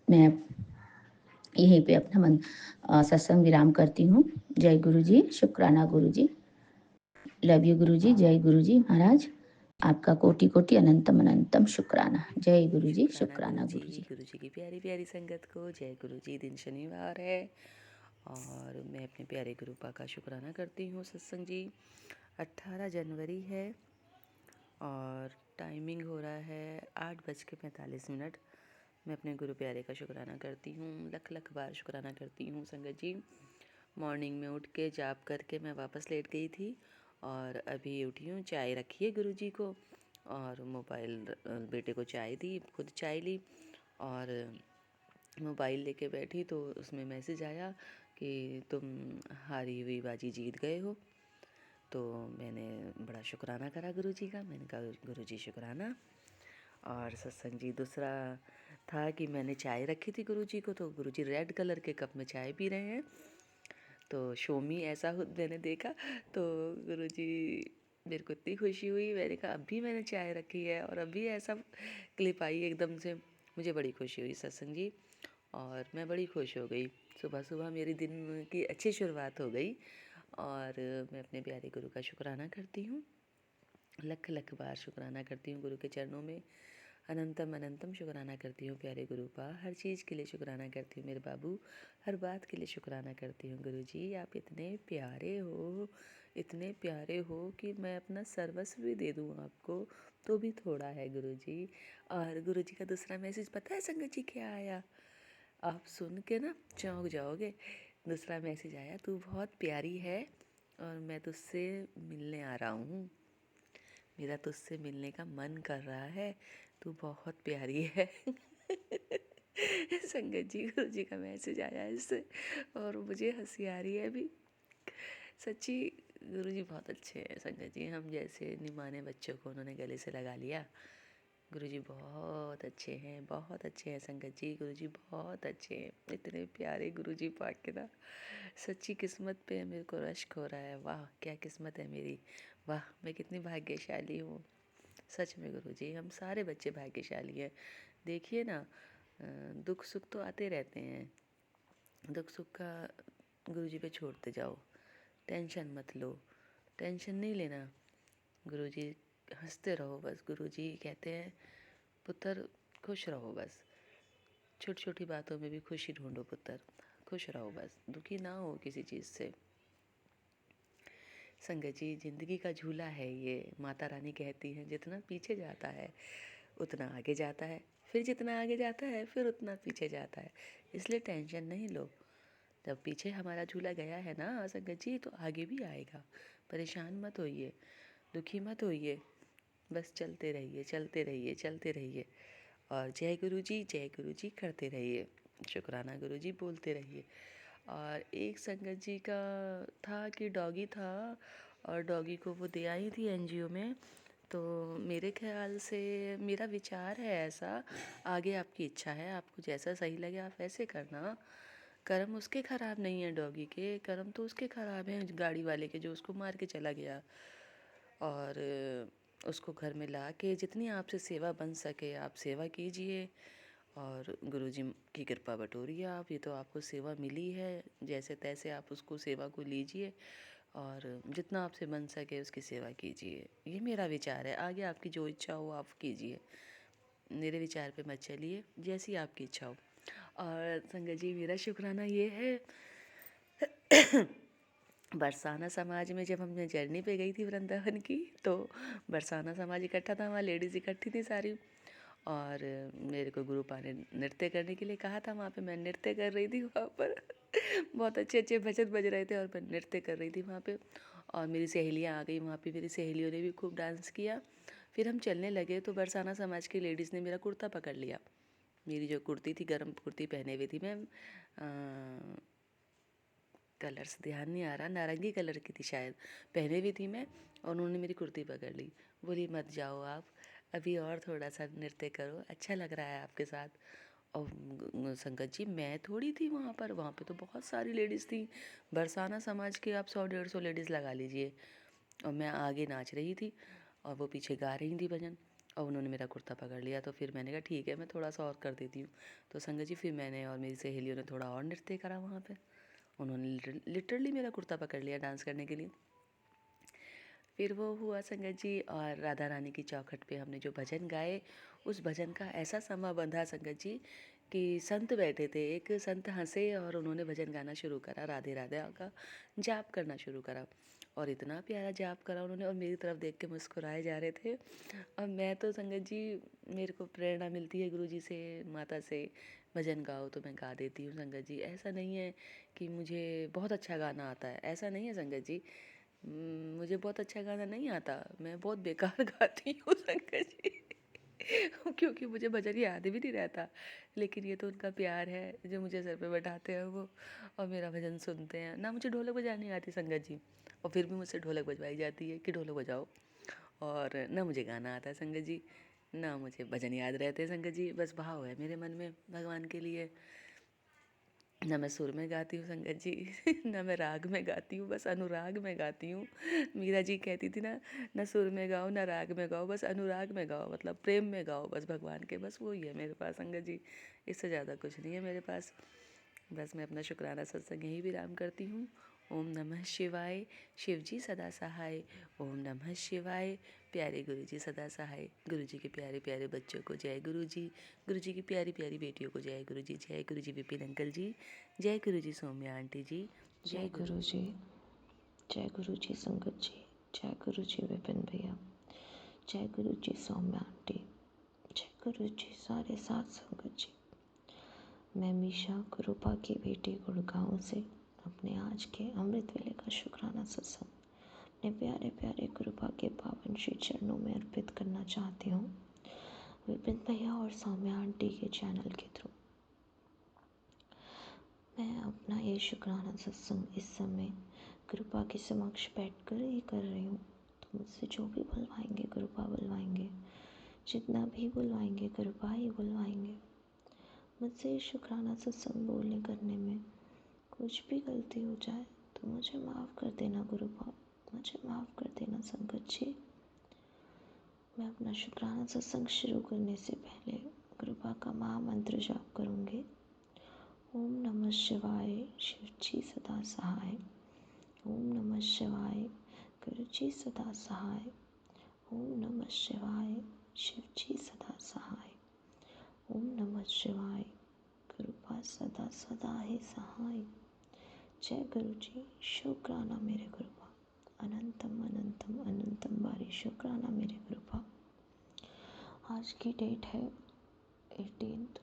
मैं यहीं पे अपना सत्संग विराम करती हूँ। जय गुरु जी, शुक्राना गुरु जी, लव यू गुरु जी, जय गुरु जी महाराज, आपका कोटि कोटि अनंतम अनंतम शुक्राना। जय गुरु जी, शुक्राना गुरु जी। गुरु जी की प्यारी प्यारी संगत को जय गुरु जी। दिन शनिवार है और मैं अपने प्यारे गुरु पा का शुक्राना करती हूँ। सत्संग जी 18 जनवरी है और टाइमिंग हो रहा है 8:45। मैं अपने गुरु प्यारे का शुक्राना करती हूँ, लख लख बार शुक्राना करती हूँ संगत जी। मॉर्निंग में उठ के जाप करके मैं वापस लेट गई थी और अभी उठी हूँ। चाय रखी है गुरु जी को और मोबाइल बेटे को चाय दी, खुद चाय ली और मोबाइल लेके बैठी तो उसमें मैसेज आया कि तुम हारी हुई बाजी जीत गए हो। तो मैंने बड़ा शुक्राना करा गुरु जी का। मैंने कहा गुरु जी शुक्राना। और सत्संग जी दूसरा था कि मैंने चाय रखी थी गुरु जी को, तो गुरु जी रेड कलर के कप में चाय पी रहे हैं। तो शोमी ऐसा मैंने देखा तो गुरु जी मेरे को इतनी खुशी हुई। मैंने कहा अभी मैंने चाय रखी है और अभी ऐसा क्लिप आई एकदम से, मुझे बड़ी खुशी हुई सत्संग जी और मैं बड़ी खुश हो गई। सुबह सुबह मेरी दिन की अच्छी शुरुआत हो गई और मैं अपने प्यारे गुरु का शुक्राना करती हूँ, लख लख बार शुक्राना करती हूँ गुरु के चरणों में। अनंतम अनंतम शुक्राना करती हूँ प्यारे गुरु पा। हर चीज़ के लिए शुक्राना करती हूँ मेरे बाबू, हर बात के लिए शुक्राना करती हूँ गुरु जी। आप इतने प्यारे हो कि मैं अपना सर्वस्व भी दे दूँ आपको तो भी थोड़ा है गुरु जी। और गुरु जी का दूसरा मैसेज पता है संगत जी क्या आया? आप सुन के ना चौंक जाओगे। दूसरा मैसेज आया, तू बहुत प्यारी है और मैं तुझसे मिलने आ रहा हूँ। मेरा तुझसे मिलने का मन कर रहा है, तू बहुत प्यारी है। संगत जी गुरु जी का मैसेज आया इससे और मुझे हंसी आ रही है अभी। सच्ची गुरु जी बहुत अच्छे हैं संगत जी। हम जैसे निमाने बच्चों को उन्होंने गले से लगा लिया। गुरु जी बहुत अच्छे हैं, बहुत अच्छे हैं संगत जी। गुरु जी बहुत अच्छे हैं, इतने प्यारे गुरु जी पाक के ना। सच्ची किस्मत पे मेरे को रश्क हो रहा है। वाह क्या किस्मत है मेरी, वाह मैं कितनी भाग्यशाली हूँ। सच में गुरु जी हम सारे बच्चे भाग्यशाली हैं। देखिए ना दुख सुख तो आते रहते हैं, दुख सुख का गुरु जी पे छोड़ते जाओ, टेंशन मत लो, टेंशन नहीं लेना। गुरु जी हंसते रहो बस। गुरु जी कहते हैं पुत्र खुश रहो बस, छोटी छोटी बातों में भी खुशी ढूंढो पुत्र, खुश रहो बस, दुखी ना हो किसी चीज़ से। संगत जी जिंदगी का झूला है ये। माता रानी कहती हैं जितना पीछे जाता है उतना आगे जाता है, फिर जितना आगे जाता है फिर उतना पीछे जाता है। इसलिए टेंशन नहीं लो। जब पीछे हमारा झूला गया है ना संगत जी तो आगे भी आएगा। परेशान मत होइए, दुखी मत होइए, बस चलते रहिए चलते रहिए चलते रहिए और जय गुरु जी करते रहिए, शुक्राना गुरु जी बोलते रहिए। और एक संगत जी का था कि डॉगी था और डॉगी को वो दे आई थी एनजीओ में। तो मेरे ख्याल से मेरा विचार है ऐसा, आगे आपकी इच्छा है, आपको जैसा सही लगे आप ऐसे करना। कर्म उसके ख़राब नहीं है डॉगी के, कर्म तो उसके ख़राब हैं गाड़ी वाले के जो उसको मार के चला गया। और उसको घर में ला के जितनी आपसे सेवा बन सके आप सेवा कीजिए और गुरुजी की कृपा बटोरिए आप। ये तो आपको सेवा मिली है, जैसे तैसे आप उसको सेवा को लीजिए और जितना आपसे बन सके उसकी सेवा कीजिए। ये मेरा विचार है। आगे आपकी जो इच्छा हो आप कीजिए, मेरे विचार पे मत चलिए, जैसी आपकी इच्छा हो। और संगत जी मेरा शुक्राना ये है बरसाना समाज में जब हमने जर्नी पे गई थी वृंदावन की, तो बरसाना समाज इकट्ठा था, वहाँ लेडीज़ इकट्ठी थी सारी और मेरे को गुरु पा ने नृत्य करने के लिए कहा था। वहाँ पे मैं नृत्य कर रही थी वहाँ पर बहुत अच्छे अच्छे भजन बज रहे थे और मैं नृत्य कर रही थी वहाँ पे। और मेरी सहेलियाँ आ गई वहाँ पे, मेरी सहेलियों ने भी खूब डांस किया। फिर हम चलने लगे तो बरसाना समाज की लेडीज़ ने मेरा कुर्ता पकड़ लिया। मेरी जो कुर्ती थी, गर्म कुर्ती पहने हुई थी मैं, कलर्स ध्यान नहीं आ रहा, नारंगी कलर की थी शायद, पहने भी थी मैं और उन्होंने मेरी कुर्ती पकड़ ली। बोली मत जाओ आप, अभी और थोड़ा सा नृत्य करो, अच्छा लग रहा है आपके साथ। और संगत जी मैं थोड़ी थी वहाँ पर, वहाँ पे तो बहुत सारी लेडीज़ थी। बरसाना समाज के आप 100-150 लेडीज़ लगा लीजिए और मैं आगे नाच रही थी और वो पीछे गा रही थी भजन। और उन्होंने मेरा कुर्ता पकड़ लिया। तो फिर मैंने कहा ठीक है, मैं थोड़ा सा और कर देती हूँ। तो संगत जी फिर मैंने और मेरी सहेलियों ने थोड़ा और नृत्य करा वहाँ पे। उन्होंने लिटरली मेरा कुर्ता पकड़ लिया डांस करने के लिए। फिर वो हुआ संगत जी, और राधा रानी की चौखट पे हमने जो भजन गाए, उस भजन का ऐसा समा बंधा संगत जी कि संत बैठे थे। एक संत हंसे और उन्होंने भजन गाना शुरू करा, राधे राधे का जाप करना शुरू करा, और इतना प्यारा जाप करा उन्होंने, और मेरी तरफ देख के मुस्कुराए जा रहे थे। और मैं तो संगत जी, मेरे को प्रेरणा मिलती है गुरु जी से, माता से, भजन गाओ तो मैं गा देती हूँ संगत जी। ऐसा नहीं है कि मुझे बहुत अच्छा गाना आता है, ऐसा नहीं है संगत जी। मुझे बहुत अच्छा गाना नहीं आता, मैं बहुत बेकार गाती हूँ संगत जी। क्योंकि मुझे भजन याद भी नहीं रहता। लेकिन ये तो उनका प्यार है जो मुझे सर पे बैठाते हैं वो, और मेरा भजन सुनते हैं ना। मुझे ढोलक बजानी आती संगत जी, और फिर भी मुझसे ढोलक बजवाई जाती है कि ढोलक बजाओ। और ना मुझे गाना आता है संगत जी, ना मुझे भजन याद रहते हैं संगत जी। बस भाव है मेरे मन में भगवान के लिए। ना मैं सुर में गाती हूँ संगत जी ना मैं राग में गाती हूँ, बस अनुराग में गाती हूँ। मीरा जी कहती थी ना सुर में गाओ ना राग में गाओ, बस अनुराग में गाओ, मतलब प्रेम में गाओ बस भगवान के। बस वही है मेरे पास संगत जी, इससे ज़्यादा कुछ नहीं है मेरे पास। बस मैं अपना शुक्राना सत्संग यहीं विराम करती हूँ। ओम नमः शिवाय, शिव जी सदा सहाय। ओम नमः शिवाय, प्यारे गुरु जी सदा सहाय। गुरु जी के प्यारे प्यारे बच्चों को जय गुरु जी की प्यारी प्यारी बेटियों को जय गुरु जी विपिन अंकल जी, जय गुरु जी सौम्या आंटी जी, जय गुरु जी, जय गुरु जी संगत जी, जय गुरु जी विपिन भैया, जय गुरु जी सौम्या आंटी, जय गुरु जी सारे साथ संगत जी। मैं मीशा गुरुपा की बेटी गुड़गांव से अपने आज के अमृत वेले का शुक्राना सत्संग अपने प्यारे प्यारे गुरुपा के पावन श्री चरणों में अर्पित करना चाहती हूँ, विपिन भैया और सौम्या आंटी के चैनल के थ्रू। मैं अपना ये शुक्राना सत्संग इस समय गुरुपा के समक्ष बैठकर ही कर रही हूँ। तो मुझसे जो भी बुलवाएंगे गुरुपा बुलवाएंगे, जितना भी बुलवाएंगे गुरुपा ही बुलवाएंगे। मुझसे शुक्राना सत्संग बोलने करने में कुछ भी गलती हो जाए तो मुझे माफ़ कर देना गुरुपा, मुझे माफ़ कर देना संगत जी। मैं अपना शुक्राना सत्संग शुरू करने से पहले गुरुपा का महामंत्र जाप करूँगी। ओम नमः शिवाय, शिव जी सदा सहाय। ओम नमः शिवाय, गुरु जी सदा सहाय। ओम नमः शिवाय, शिव जी सदा सहाय। ओम नमः शिवाय, गुरुपा सदा सदा ही सहाय। जय गुरु जी, शुक्राना मेरे गुरुपा, अनंतम अनंतम अनंतम बारी शुक्राना मेरे गुरुपा। आज की डेट है 18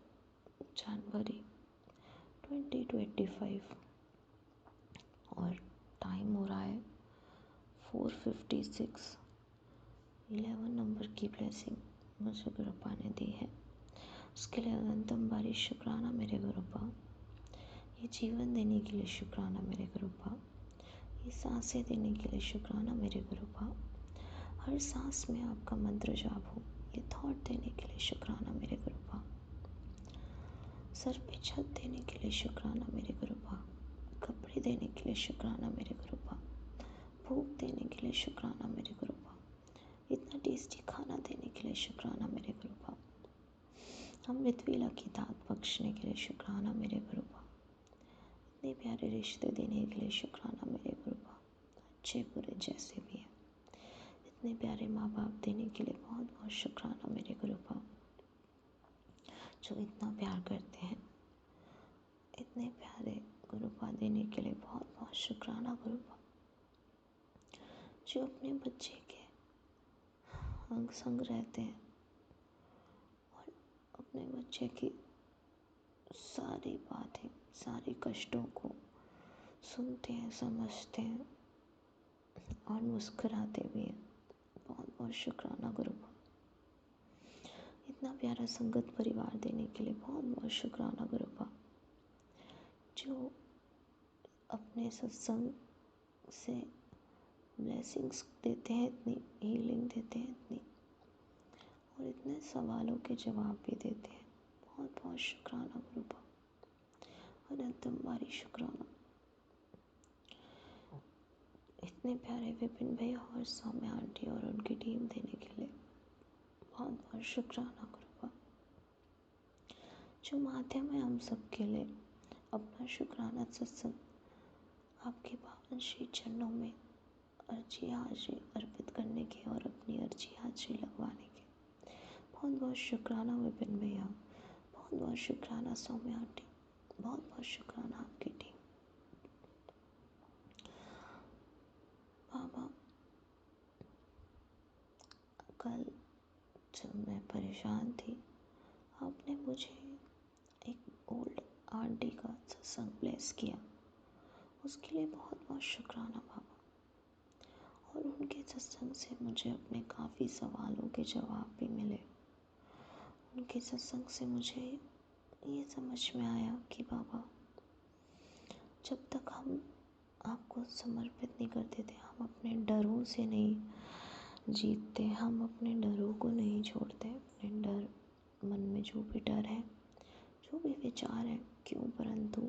जनवरी 2025 और टाइम हो रहा है 4:56। 11 नंबर की ब्लेसिंग मुझे गुरुपा ने दी है, उसके लिए अनंतम बारी शुक्राना मेरे गुरुपा। ये जीवन देने के लिए शुक्राना मेरे गुरुपा, ये सांसें देने के लिए शुक्राना मेरे गुरुपा, हर सांस में आपका मंत्र जाप हो ये थॉट देने के लिए शुक्राना मेरे गुरुपा, सर पे छत देने के लिए शुक्राना मेरे गुरुपा, कपड़े देने के लिए शुक्राना मेरे गुरुपा, भूख देने के लिए शुक्राना मेरे गुरुपा, इतना टेस्टी खाना देने के लिए शुक्राना मेरे गुरुपा, अमृत वेला की दात बख्शने के लिए शुक्राना मेरे गुरुपा, इतने प्यारे रिश्ते देने के लिए शुक्राना मेरे गुरुपा, अच्छे बुरे जैसे भी हैं, इतने प्यारे माँ बाप देने के लिए बहुत बहुत शुक्राना मेरे गुरुपा, जो इतना प्यार करते हैं। इतने प्यारे गुरुपा देने के लिए बहुत बहुत शुक्राना गुरुपा, जो अपने बच्चे के अंग संग रहते हैं और अपने बच्चे की सारी बातें, सारे कष्टों को सुनते हैं, समझते हैं और मुस्कुराते भी हैं। बहुत बहुत शुक्राना गुरुपा, इतना प्यारा संगत परिवार देने के लिए बहुत बहुत शुक्राना गुरुपा, जो अपने सत्संग से ब्लेसिंग्स देते हैं, इतनी हीलिंग देते हैं, इतनी, और इतने सवालों के जवाब भी देते हैं। बहुत बहुत शुक्राना गुरुपा, अनंतम बारी शुक्राना। इतने प्यारे विपिन भैया और सौम्या आंटी और उनकी टीम देने के लिए बहुत बहुत शुक्राना गुरुपा, जो माध्यम है हम सबके लिए अपना शुक्राना सत्संग आपके पावन श्री चरणों में अर्जी हाजिरी अर्पित करने के और अपनी अर्जी हाजिरी लगवाने के। बहुत बहुत शुक्राना विपिन भैया, बहुत बहुत शुक्राना सौम्या आंटी, बहुत बहुत शुक्राना आपकी टीम। बाबा, कल जब मैं परेशान थी, आपने मुझे एक ओल्ड आंटी का सत्संग ब्लेस किया, उसके लिए बहुत बहुत शुक्राना बाबा। और उनके सत्संग से मुझे अपने काफ़ी सवालों के जवाब भी मिले। उनके सत्संग से मुझे ये समझ में आया कि बाबा, जब तक हम आपको समर्पित नहीं कर देते, हम अपने डरों से नहीं जीतते, हम अपने डरों को नहीं छोड़ते। अपने डर, मन में जो भी डर है, जो भी विचार है, क्यों, परंतु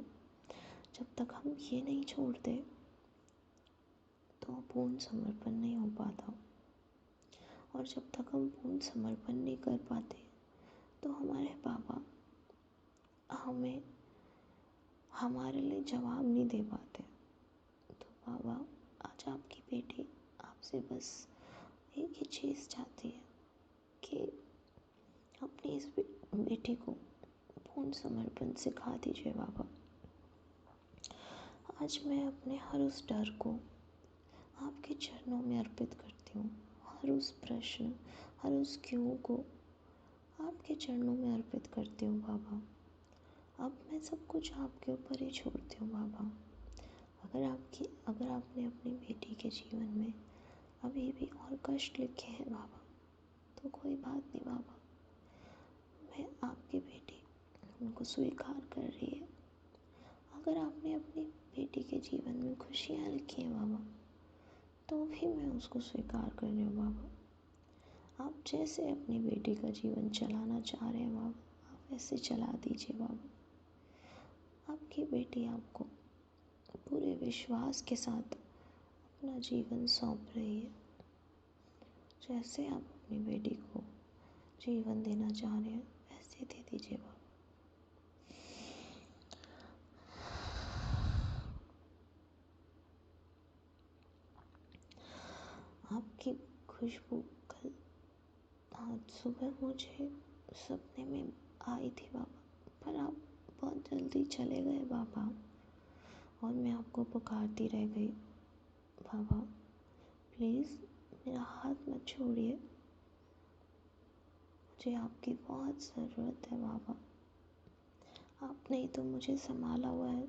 जब तक हम ये नहीं छोड़ते तो पूर्ण समर्पण नहीं हो पाता। और जब तक हम पूर्ण समर्पण नहीं कर पाते तो हमारे बाबा हमें हमारे लिए जवाब नहीं दे पाते। तो बाबा, आज आपकी बेटी आपसे बस एक ही चीज़ चाहती है कि अपनी इस बेटी को पूर्ण समर्पण सिखा दीजिए बाबा। आज मैं अपने हर उस डर को आपके चरणों में अर्पित करती हूँ। हर उस प्रश्न, हर उस क्यों को आपके चरणों में अर्पित करती हूँ बाबा। अब मैं सब कुछ आपके ऊपर ही छोड़ती हूँ बाबा। अगर आपने अपनी बेटी के जीवन में अभी भी और कष्ट लिखे हैं बाबा, तो कोई बात नहीं बाबा, मैं आपकी बेटी उनको स्वीकार कर रही है। अगर आपने अपनी बेटी के जीवन में खुशियाँ लिखी हैं बाबा, तो भी मैं उसको स्वीकार कर रही हूँ बाबा। आप जैसे अपनी बेटी का जीवन चलाना चाह रहे हैं बाबा, आप वैसे चला दीजिए बाबा। आपकी बेटी आपको पूरे विश्वास के साथ अपना जीवन सौंप रही है। जैसे आप अपनी बेटी को जीवन देना चाह रहे हैं, वैसे दे दीजिए बाबा। आपकी खुशबू कल आज सुबह मुझे सपने में आई थी बाबा, पर आप बहुत जल्दी चले गए बाबा, और मैं आपको पुकारती रह गई। बाबा, प्लीज़ मेरा हाथ मत छोड़िए, मुझे आपकी बहुत ज़रूरत है बाबा। आपने ही तो मुझे संभाला हुआ है,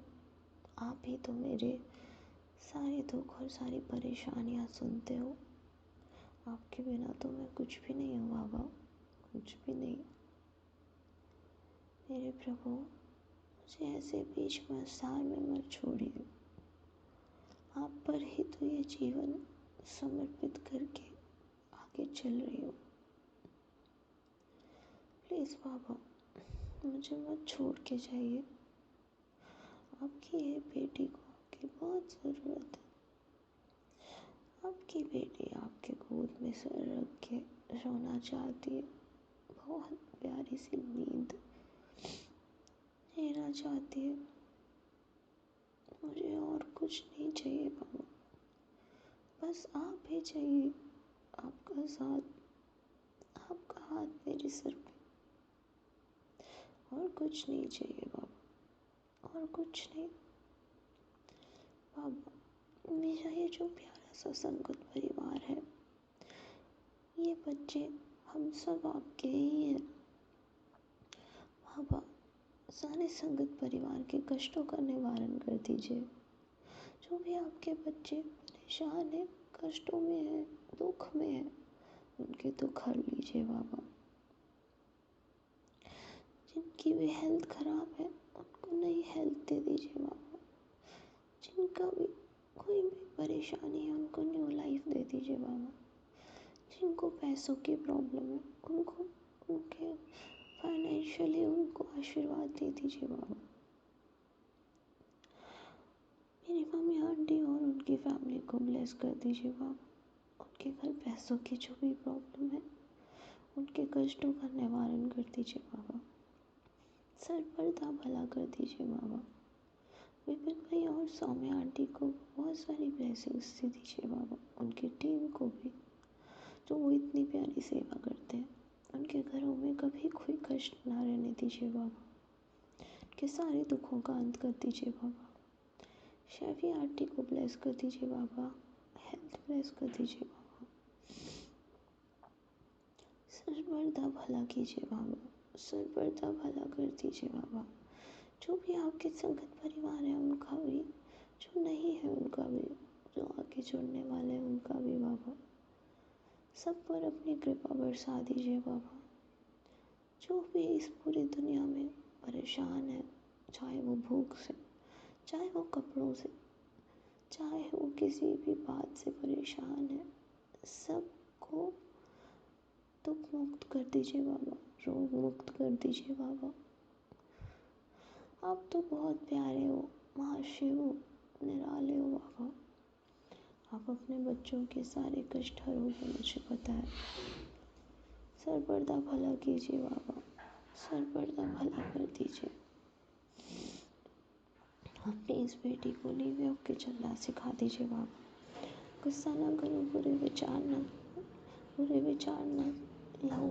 आप ही तो मेरे सारे दुख और सारी परेशानियाँ सुनते हो। आपके बिना तो मैं कुछ भी नहीं हूँ बाबा, कुछ भी नहीं। मेरे प्रभु, मुझे ऐसे बीच में सार में मत छोड़िए। आप पर ही तो ये जीवन समर्पित करके आगे चल रही हूँ। प्लीज़ बाबा, मुझे मत छोड़ के जाइए। आपकी ये बेटी को आपकी बहुत ज़रूरत है। आपकी बेटी आपके गोद में सर रख के रोना चाहती है, बहुत प्यारी सी नींद लेना चाहती है। मुझे और कुछ नहीं चाहिए बाबा, बस आप ही चाहिए। आपका साथ, आपका हाथ मेरे सर पे, और कुछ नहीं चाहिए बाबा, और कुछ नहीं। बाबा, मेरा ये जो प्यारा सा संगत परिवार है, ये बच्चे हम सब आपके ही हैं बाबा। सारे संगत परिवार के कष्टों का निवारण कर दीजिए। जो भी आपके बच्चे परेशान हैं, कष्टों में हैं, दुख में हैं, उनके दुख हर लीजिए बाबा। जिनकी भी हेल्थ खराब है, उनको नई हेल्थ दे दीजिए बाबा। जिनका भी कोई भी परेशानी है, उनको न्यू लाइफ दे दीजिए बाबा। जिनको पैसों की प्रॉब्लम है, उनको उनके फाइनेंशियली उनको आशीर्वाद दे दीजिए बाबा। मेरी मम्मी आंटी और उनकी फैमिली को ब्लेस कर दीजिए बाबा। उनके घर पैसों की जो भी प्रॉब्लम है, उनके कष्टों का निवारण कर दीजिए बाबा। सर्वदा भला कर दीजिए बाबा। विपिन भाई और सौम्या आंटी को बहुत सारी ब्लेसिंग्स दे दीजिए बाबा। उनकी टीम को भी, जो वो इतनी प्यारी सेवा करते हैं, उनके घरों में कभी कोई कष्ट ना रहने दीजिए बाबा। उनके सारे दुखों का अंत कर दीजिए बाबा। शैवी आंटी को ब्लेस कर दीजिए बाबा। हेल्थ ब्लेस कर दीजिए बाबा। सर्वदा भला कीजिए बाबा। सर्वदा भला कर दीजिए बाबा। जो भी आपके संगत परिवार है उनका भी, जो नहीं है उनका भी, जो आगे जुड़ने वाले हैं उनका भी बाबा, सब पर अपनी कृपा बरसा दीजिए बाबा। जो भी इस पूरी दुनिया में परेशान है, चाहे वो भूख से, चाहे वो कपड़ों से, चाहे वो किसी भी बात से परेशान है, सबको दुख मुक्त कर दीजिए बाबा। रोग मुक्त कर दीजिए बाबा। आप तो बहुत प्यारे हो, महाशिव हो, निराले हो बाबा। आप अपने बच्चों के सारे कष्ट हरोगे, मुझे पता है। सर्वदा भला कीजिए बाबा। सर्वदा भला कर दीजिए। अपनी इस बेटी को लीव ऑफ के चलना सिखा दीजिए बाबा। गुस्सा ना करो, बुरे विचार ना लाओ।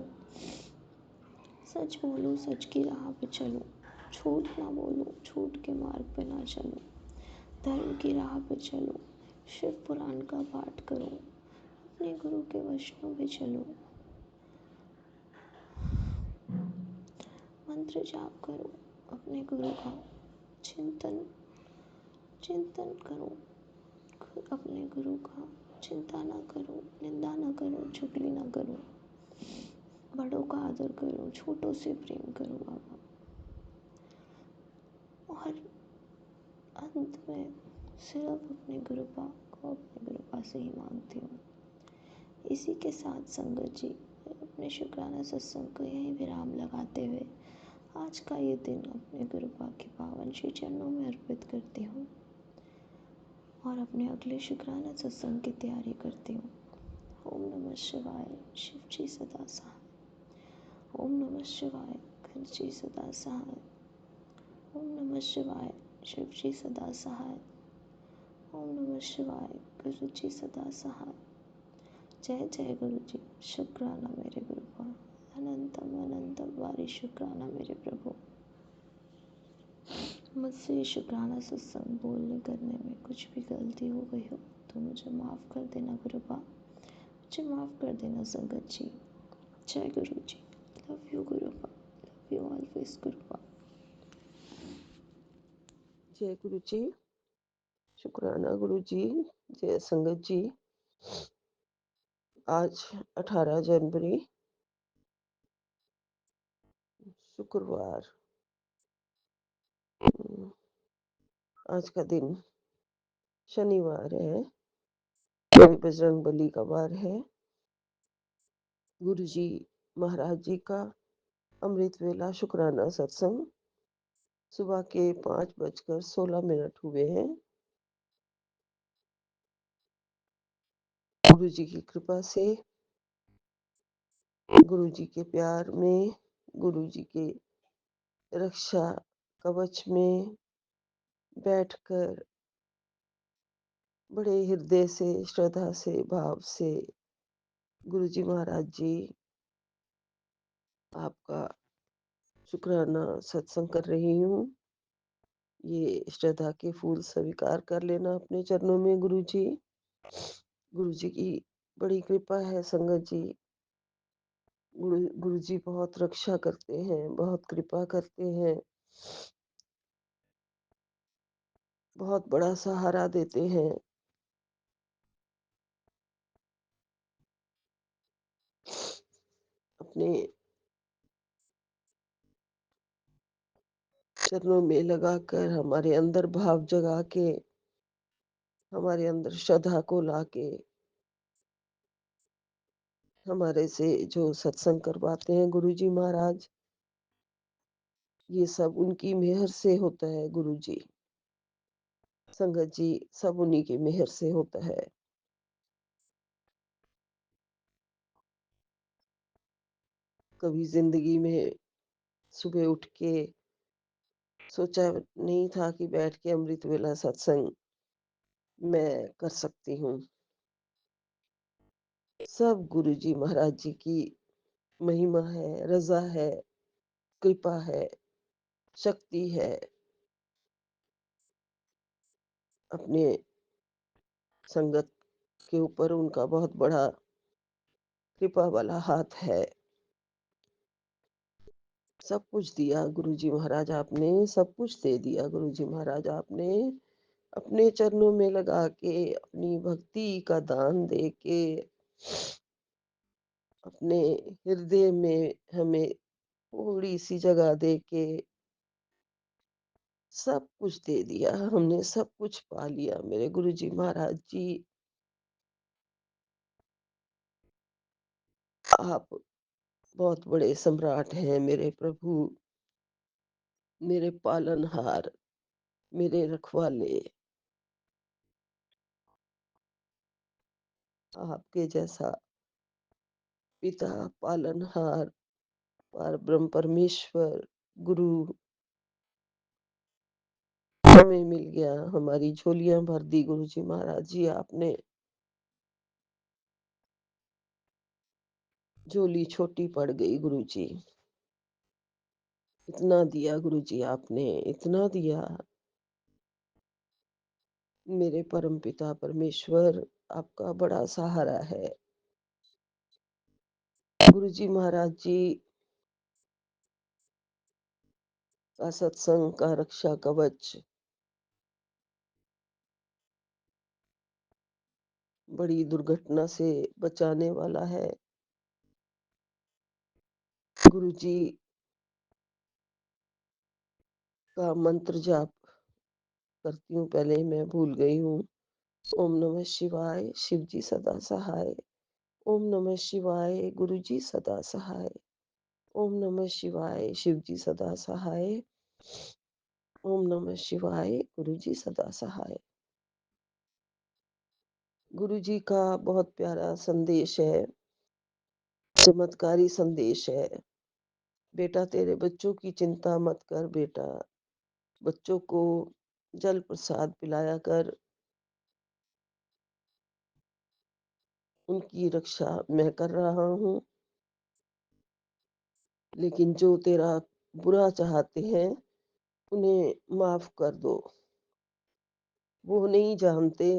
सच बोलो, सच की राह पे चलो। झूठ ना बोलो, झूठ के मार्ग पे ना चलो। धर्म की राह पे चलो। शिव पुराण का पाठ करो। अपने गुरु के वचनों पे चलो। मंत्र जाप करो। अपने गुरु का चिंतन चिंतन करो। अपने गुरु का चिंता ना करो, निंदा ना करो, चुगली ना करो। बड़ों का आदर करो, छोटों से प्रेम करो बाबा। और अंत में सिर्फ अपने गुरुपा को अपने गुरुपा से ही मांगती हूँ। इसी के साथ संगत जी, अपने शुक्राना सत्संग को यहीं विराम लगाते हुए आज का ये दिन अपने गुरुपा के पावन श्री चरणों में अर्पित करती हूँ और अपने अगले शुक्राना सत्संग की तैयारी करती हूँ। ओम नमः शिवाय। शिव जी सदा सहाय। ओम नमः शिवाय। गुरु जी सदा सहाय। ओम नमः शिवाय। शिव जी सदा सहाय। ओम नमः शिवाय। गुरु जी सदा सहाय। जय जय गुरु जी। शुक्राना मेरे गुरुपा। अनंतम अनंतम वारी शुक्राना मेरे प्रभु। मुझसे शुक्राना सत्संग बोलने करने में कुछ भी गलती हो गई हो तो मुझे माफ़ कर देना गुरुपा। मुझे माफ़ कर देना संगत जी। जय गुरु जी। लव यू गुरुपा। लव यू ऑलवेज गुरुपा। जय गुरु जी। शुक्राना गुरु जी। जय संगत जी। आज 18 जनवरी शुक्रवार। आज का दिन शनिवार है। रवि बजरंग बली का वार है। गुरु जी महाराज जी का अमृत वेला शुक्राना सत्संग सुबह के 5:16 हुए हैं। गुरु जी की कृपा से, गुरु जी के प्यार में, गुरु जी के रक्षा कवच में बैठकर बड़े हृदय से, श्रद्धा से, भाव से गुरु जी महाराज जी आपका शुक्राना सत्संग कर रही हूँ। ये श्रद्धा के फूल स्वीकार कर लेना अपने चरणों में गुरु जी। गुरु जी की बड़ी कृपा है संगत जी। गुरु जी बहुत रक्षा करते हैं, बहुत कृपा करते हैं, बहुत बड़ा सहारा देते हैं। अपने चरणों में लगाकर हमारे अंदर भाव जगा के, हमारे अंदर श्रद्धा को लाके हमारे से जो सत्संग करवाते हैं गुरु जी महाराज, ये सब उनकी मेहर से होता है गुरु जी। संगत जी, सब उन्हीं की मेहर से होता है। कभी ज़िंदगी में सुबह उठ के सोचा नहीं था कि बैठ के अमृत वेला सत्संग मैं कर सकती हूँ। सब गुरुजी महाराज जी की महिमा है, रज़ा है, कृपा है, शक्ति है। अपने संगत के ऊपर उनका बहुत बड़ा कृपा वाला हाथ है। सब कुछ दिया गुरुजी महाराज आपने, सब कुछ दे दिया गुरुजी महाराज आपने। अपने चरणों में लगा के, अपनी भक्ति का दान दे के, अपने हृदय में हमें थोड़ी सी जगह दे के सब कुछ दे दिया। हमने सब कुछ पा लिया मेरे गुरुजी महाराज जी। आप बहुत बड़े सम्राट हैं मेरे प्रभु, मेरे पालनहार, मेरे रखवाले। आपके जैसा पिता, पालनहार, परब्रह्म परमेश्वर, गुरु हमें मिल गया। हमारी झोलियां भर दी गुरुजी महाराज जी आपने। झोली छोटी पड़ गई गुरुजी। इतना दिया गुरुजी आपने, इतना दिया। मेरे परम पिता परमेश्वर आपका बड़ा सहारा है। गुरुजी महाराज जी का सत्संग का रक्षा कवच बड़ी दुर्घटना से बचाने वाला है। गुरुजी का मंत्र जाप करती हूँ, पहले मैं भूल गई हूँ। ओम नमः शिवाय, शिव जी सदा सहाय। ओम नमः शिवाय, गुरु जी सदा सहाय। ओम नमः शिवाय, शिव जी सदा सहाय। ओम नमः शिवाय, गुरु जी सदा सहाय। गुरु जी का बहुत प्यारा संदेश है, चमत्कारी संदेश है। बेटा तेरे बच्चों की चिंता मत कर बेटा, बच्चों को जल प्रसाद पिलाया कर, उनकी रक्षा मैं कर रहा हूँ। लेकिन जो तेरा बुरा चाहते हैं उन्हें माफ कर दो। वो नहीं जानते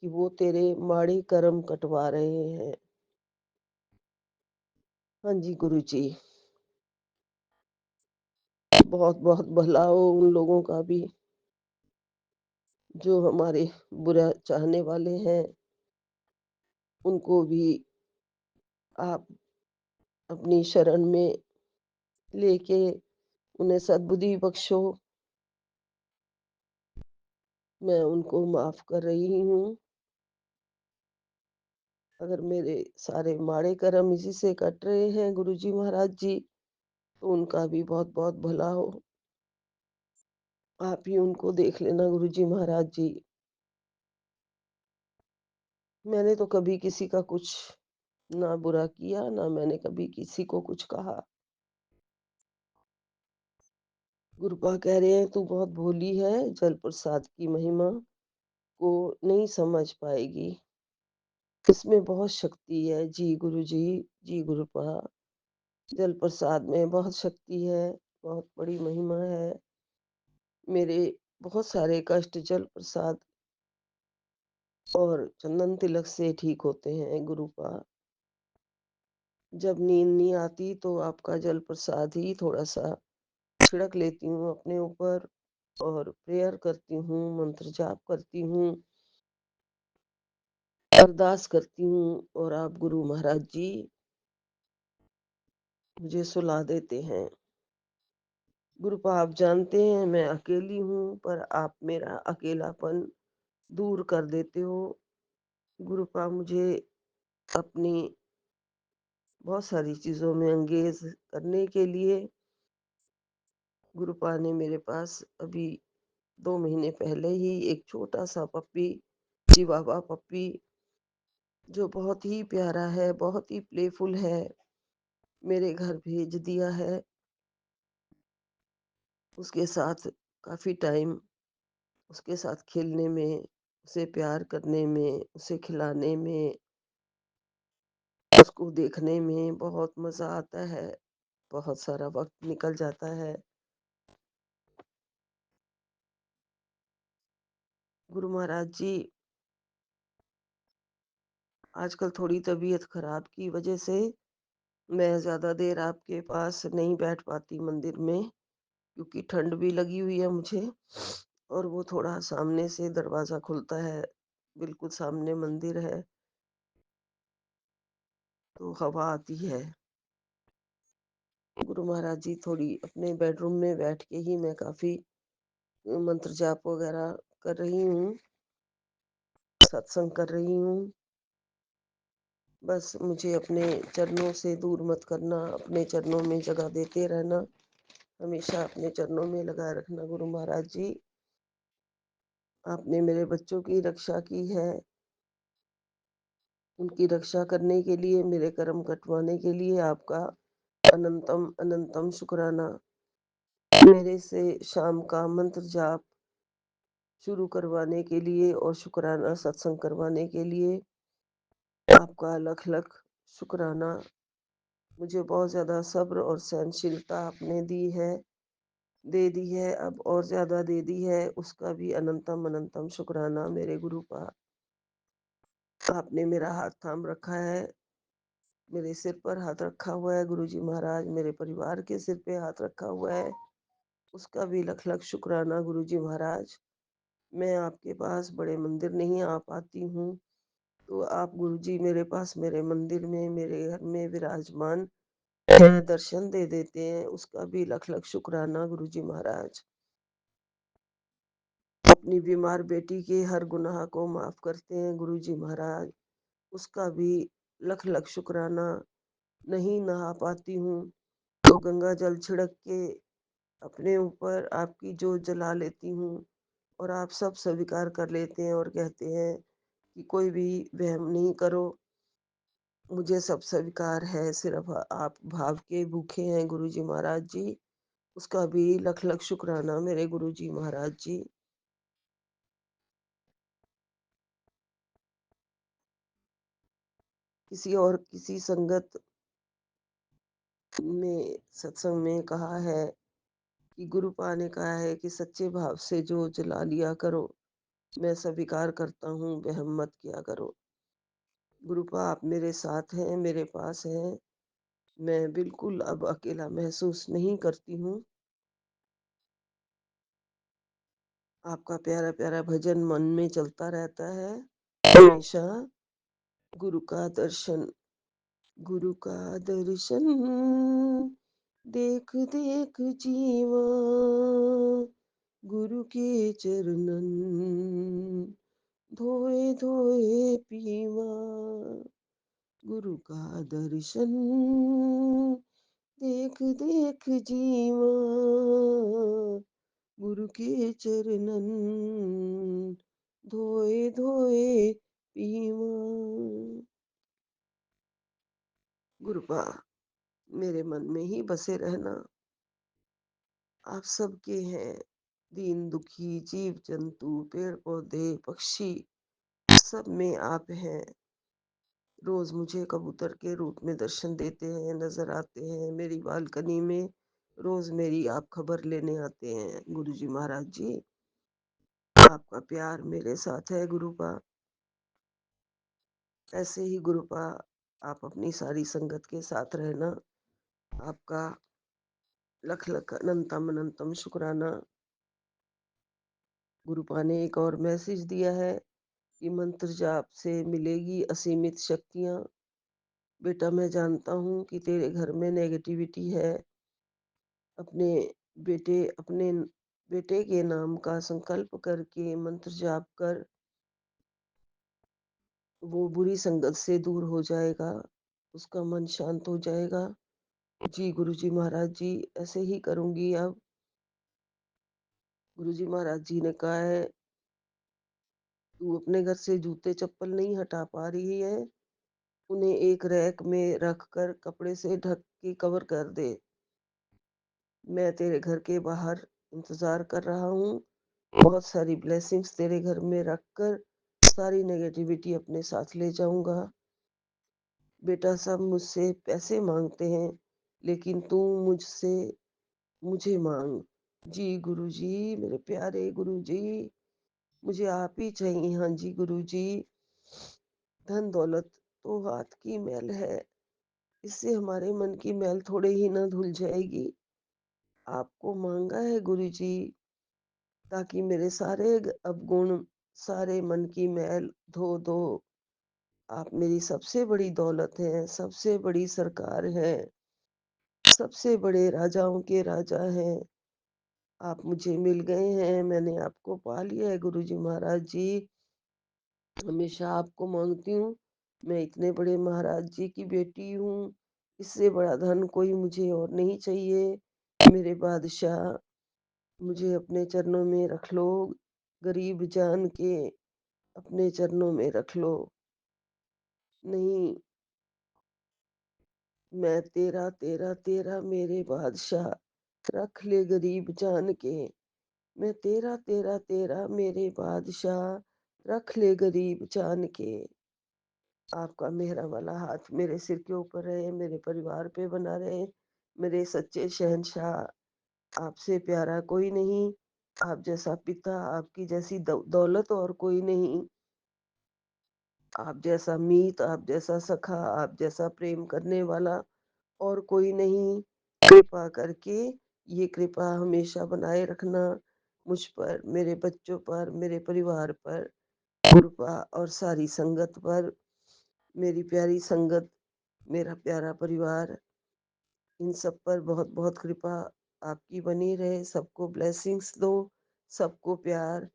कि वो तेरे माड़े कर्म कटवा रहे हैं। हाँ जी गुरु जी, बहुत बहुत भला हो उन लोगों का भी जो हमारे बुरा चाहने वाले हैं। उनको भी आप अपनी शरण में लेके उन्हें सद्बुद्धि बख्शो। मैं उनको माफ कर रही हूँ। अगर मेरे सारे माड़े कर्म इसी से कट रहे हैं गुरुजी महाराज जी, तो उनका भी बहुत बहुत भला हो। आप ही उनको देख लेना गुरुजी महाराज जी। मैंने तो कभी किसी का कुछ ना बुरा किया, ना मैंने कभी किसी को कुछ कहा। गुरुपा कह रहे हैं तू बहुत भोली है, जल प्रसाद की महिमा को नहीं समझ पाएगी। इसमें बहुत शक्ति है जी गुरु जी गुरुपा। जल प्रसाद में बहुत शक्ति है, बहुत बड़ी महिमा है। मेरे बहुत सारे कष्ट जल प्रसाद और चंदन तिलक से ठीक होते हैं गुरुपा। जब नींद नहीं आती तो आपका जल प्रसाद ही थोड़ा सा छिड़क लेती हूँ अपने ऊपर और प्रेयर करती हूँ, मंत्र जाप करती हूँ, अरदास करती हूँ और आप गुरु महाराज जी मुझे सुला देते हैं। गुरुपा आप जानते हैं मैं अकेली हूँ, पर आप मेरा अकेलापन दूर कर देते हो। गुरुपा मुझे अपनी बहुत सारी चीज़ों में एंगेज करने के लिए गुरुपा ने मेरे पास अभी 2 महीने पहले ही एक छोटा सा पप्पी, चिवावा पप्पी, जो बहुत ही प्यारा है, बहुत ही प्लेफुल है, मेरे घर भेज दिया है। उसके साथ काफ़ी टाइम उसके साथ खेलने में, उसे प्यार करने में, उसे खिलाने में, उसको देखने में बहुत मज़ा आता है। बहुत सारा वक़्त निकल जाता है। गुरु महाराज जी, आजकल थोड़ी तबीयत खराब की वजह से मैं ज़्यादा देर आपके पास नहीं बैठ पाती मंदिर में, क्योंकि ठंड भी लगी हुई है मुझे और वो थोड़ा सामने से दरवाज़ा खुलता है, बिल्कुल सामने मंदिर है, तो हवा आती है। गुरु महाराज जी, थोड़ी अपने बेडरूम में बैठ के ही मैं काफ़ी मंत्र जाप वगैरह कर रही हूँ, सत्संग कर रही हूँ। बस मुझे अपने चरणों से दूर मत करना, अपने चरणों में जगह देते रहना, हमेशा अपने चरणों में लगाए रखना गुरु महाराज जी। आपने मेरे बच्चों की रक्षा की है, उनकी रक्षा करने के लिए, मेरे कर्म कटवाने के लिए आपका अनंतम अनंतम शुक्राना। मेरे से शाम का मंत्र जाप शुरू करवाने के लिए और शुक्राना सत्संग करवाने के लिए आपका लख लख शुक्राना। मुझे बहुत ज़्यादा सब्र और सहनशीलता आपने दे दी है, अब और ज़्यादा दे दी है, उसका भी अनंतम अनंतम शुक्राना मेरे गुरुपा। आपने मेरा हाथ थाम रखा है, मेरे सिर पर हाथ रखा हुआ है गुरुजी महाराज, मेरे परिवार के सिर पे हाथ रखा हुआ है, उसका भी लख लख शुक्राना गुरुजी महाराज। मैं आपके पास बड़े मंदिर नहीं आ पाती हूँ, तो आप गुरुजी मेरे पास मेरे मंदिर में, मेरे घर में विराजमान हैं, दर्शन दे देते हैं, उसका भी लख लख शुक्राना गुरुजी महाराज। अपनी बीमार बेटी के हर गुनाह को माफ करते हैं गुरुजी महाराज, उसका भी लख लख शुक्राना। नहीं नहा पाती हूँ तो गंगा जल छिड़क के अपने ऊपर आपकी जोत जला लेती हूँ और आप सब स्वीकार कर लेते हैं और कहते हैं कि कोई भी वहम नहीं करो, मुझे सब स्वीकार है, सिर्फ आप भाव के भूखे हैं गुरुजी महाराज जी। उसका भी लख लख शुक्राना मेरे गुरुजी महाराज जी। किसी और किसी संगत में सत्संग में कहा है कि गुरुपा ने कहा है कि सच्चे भाव से जो जला लिया करो, मैं स्वीकार करता हूँ, वहम मत किया करो। गुरुपा आप मेरे साथ हैं, मेरे पास हैं, मैं बिल्कुल अब अकेला महसूस नहीं करती हूँ। आपका प्यारा प्यारा भजन मन में चलता रहता है हमेशा। गुरु का दर्शन, गुरु का दर्शन देख देख जीवा, गुरु के चरणन धोए धोए पीवा। गुरु का दर्शन देख देख जीवा, गुरु के चरणन धोए धोए पीवा। गुरुपा मेरे मन में ही बसे रहना, आप सबके हैं, दीन दुखी जीव जंतु पेड़ पौधे पक्षी सब में आप हैं। रोज मुझे कबूतर के रूप में दर्शन देते हैं, नजर आते हैं मेरी बालकनी में, रोज मेरी आप खबर लेने आते हैं गुरुजी महाराज जी। आपका प्यार मेरे साथ है गुरुपा, ऐसे ही गुरुपा आप अपनी सारी संगत के साथ रहना। आपका लख लख अनंतम अनंतम शुक्राना। गुरुपा ने एक और मैसेज दिया है कि मंत्र जाप से मिलेगी असीमित शक्तियाँ। बेटा मैं जानता हूँ कि तेरे घर में नेगेटिविटी है, अपने अपने बेटे के नाम का संकल्प करके मंत्र जाप कर, वो बुरी संगत से दूर हो जाएगा, उसका मन शांत हो जाएगा। जी गुरुजी महाराज जी, ऐसे ही करूँगी अब। गुरुजी महाराज जी ने कहा है, तू अपने घर से जूते चप्पल नहीं हटा पा रही है, उन्हें एक रैक में रख कर कपड़े से ढक के कवर कर दे। मैं तेरे घर के बाहर इंतज़ार कर रहा हूँ। बहुत सारी ब्लेसिंग्स तेरे घर में रखकर सारी नेगेटिविटी अपने साथ ले जाऊँगा। बेटा सब मुझसे पैसे माँगते हैं, लेकिन तू मुझसे मुझे माँग। जी गुरुजी, मेरे प्यारे गुरुजी, मुझे आप ही चाहिए। हाँ जी गुरुजी। धन दौलत तो हाथ की मैल है, इससे हमारे मन की मैल थोड़े ही ना धुल जाएगी। आपको माँगा है गुरुजी, ताकि मेरे सारे अवगुण, सारे मन की मैल धो दो। आप मेरी सबसे बड़ी दौलत हैं, सबसे बड़ी सरकार हैं, सबसे बड़े राजाओं के राजा हैं। आप मुझे मिल गए हैं, मैंने आपको पा लिया है गुरुजी महाराज जी। हमेशा आपको माँगती हूँ। मैं इतने बड़े महाराज जी की बेटी हूँ, इससे बड़ा धन कोई मुझे और नहीं चाहिए। मेरे बादशाह, मुझे अपने चरणों में रख लो, गरीब जान के अपने चरणों में रख लो। नहीं, मैं तेरा तेरा तेरा मेरे बादशाह, रख ले गरीब जान के। मैं तेरा तेरा तेरा मेरे बादशाह, रख ले गरीब जान के। आपका मेहरा वाला हाथ मेरे सिर के ऊपर रहे, मेरे परिवार पे बना रहे। मेरे सच्चे शहंशाह, आपसे प्यारा कोई नहीं। आप जैसा पिता, आपकी जैसी दौलत और कोई नहीं। आप जैसा मीत, आप जैसा सखा, आप जैसा प्रेम करने वाला और कोई नहीं। कृपा करके ये कृपा हमेशा बनाए रखना मुझ पर, मेरे बच्चों पर, मेरे परिवार पर, कृपा और सारी संगत पर। मेरी प्यारी संगत, मेरा प्यारा परिवार, इन सब पर बहुत बहुत कृपा आपकी बनी रहे। सबको ब्लेसिंग्स दो, सबको प्यार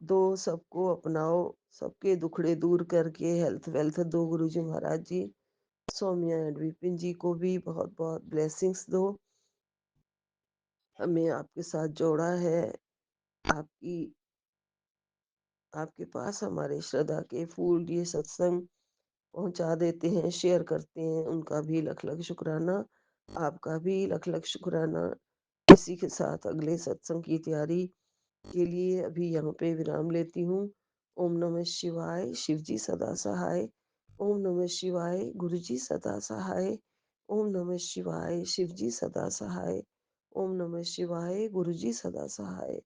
दो, सबको अपनाओ, सबके दुखड़े दूर करके हेल्थ वेल्थ दो गुरुजी महाराज जी। सौम्या एंड विपिन जी को भी बहुत बहुत ब्लेसिंग्स दो। हमें आपके साथ जोड़ा है। आपकी आपके पास हमारे श्रद्धा के फूल ये सत्संग पहुंचा देते हैं, शेयर करते हैं, उनका भी लख लख शुक्राना। आपका भी लख लख शुक्राना। इसी के साथ अगले सत्संग की तैयारी के लिए अभी यहाँ पे विराम लेती हूँ। ओम नमः शिवाय, शिव जी सदा सहाय। ओम नमः शिवाय, गुरु जी सदा सहाय। ओम नमः शिवाय, शिव जी सदा सहाय। ओम नमः शिवाय, गुरु जी सदा सहाय।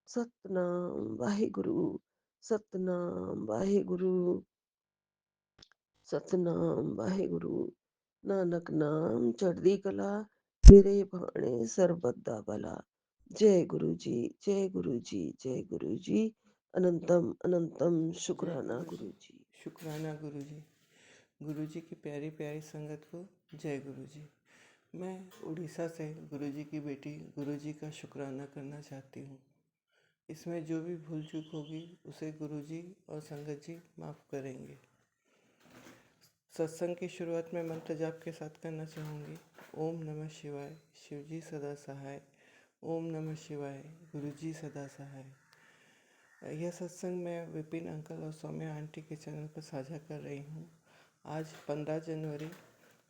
सतनाम वाहिगुरु, सतनाम वाहिगुरु, सतनाम वाहिगुरु। नानक नाम चढ़दी कला, तेरे भाणे सरबत दा भला। जय गुरु जी, जय गुरु जी, जय गुरु जी। अनंतम अनंतम जय शुक्राना गुरु जी, गुरु जी। शुक्राना गुरु जी। गुरु जी की प्यारी प्यारी संगत को जय गुरु जी। मैं उड़ीसा से गुरु जी की बेटी गुरु जी का शुक्राना करना चाहती हूँ। इसमें जो भी भूल चूक होगी उसे गुरु जी और संगत जी माफ़ करेंगे। सत्संग की शुरुआत में मंत्र जाप के साथ करना चाहूँगी। ओम नमः शिवाय, शिव जी सदा सहाय। ओम नमः शिवाय, गुरु जी सदा सहाय। यह सत्संग मैं विपिन अंकल और सौम्या आंटी के चैनल पर साझा कर रही हूँ। आज 15 जनवरी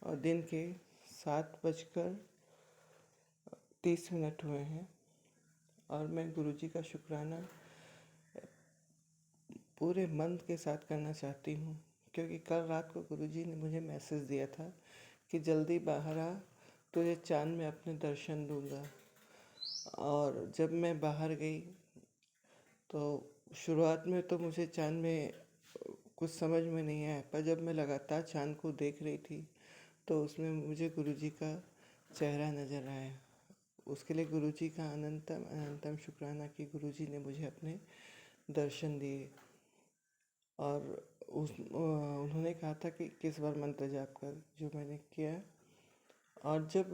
और दिन के 7:30 हुए हैं और मैं गुरु जी का शुक्राना पूरे मन के साथ करना चाहती हूँ, क्योंकि कल रात को गुरुजी ने मुझे मैसेज दिया था कि जल्दी बाहर आ, तुझे चाँद में अपने दर्शन दूंगा। और जब मैं बाहर गई तो शुरुआत में तो मुझे चाँद में कुछ समझ में नहीं आया, पर जब मैं लगातार चाँद को देख रही थी तो उसमें मुझे गुरुजी का चेहरा नज़र आया। उसके लिए गुरुजी का अनंतम अनंतम शुक्राना कि गुरुजी ने मुझे अपने दर्शन दिए। और उन्होंने कहा था कि किस बार मंत्र जाप कर, जो मैंने किया। और जब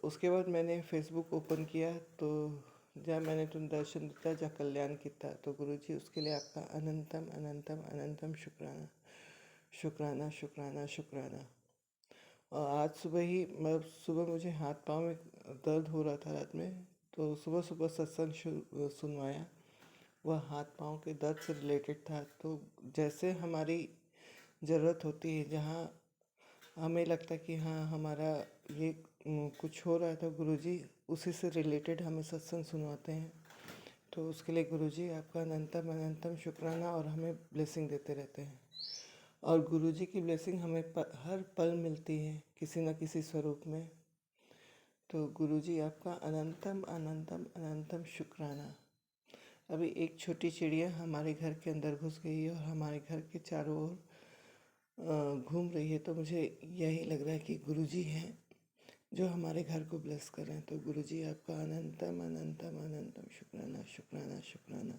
उसके बाद मैंने फेसबुक ओपन किया तो जब मैंने तुम दर्शन दिया जा कल्याण किया, तो गुरुजी उसके लिए आपका अनंतम अनंतम अनंतम शुक्राना शुक्राना शुक्राना शुक्राना। और आज सुबह ही मतलब सुबह मुझे हाथ पाँव में दर्द हो रहा था रात में, तो सुबह सुबह सत्संग सुनवाया। वह हाथ पाँव के दर्द से रिलेटेड था। तो जैसे हमारी ज़रूरत होती है, जहाँ हमें लगता है कि हाँ हमारा ये कुछ हो रहा था गुरुजी, उसी से रिलेटेड हमें सत्संग सुनवाते हैं। तो उसके लिए गुरुजी आपका अनंतम अनंतम शुक्राना, और हमें ब्लेसिंग देते रहते हैं। और गुरुजी की ब्लेसिंग हमें हर पल मिलती है किसी न किसी स्वरूप में। तो गुरुजी आपका अनंतम अनंतम अनंतम शुक्राना। अभी एक छोटी चिड़िया हमारे घर के अंदर घुस गई है और हमारे घर के चारों ओर घूम रही है। तो मुझे यही लग रहा है कि गुरुजी हैं जो हमारे घर को ब्लेस कर रहे हैं। तो गुरुजी आपका अनंतम अनंतम अनंतम शुक्राना शुक्राना शुक्राना।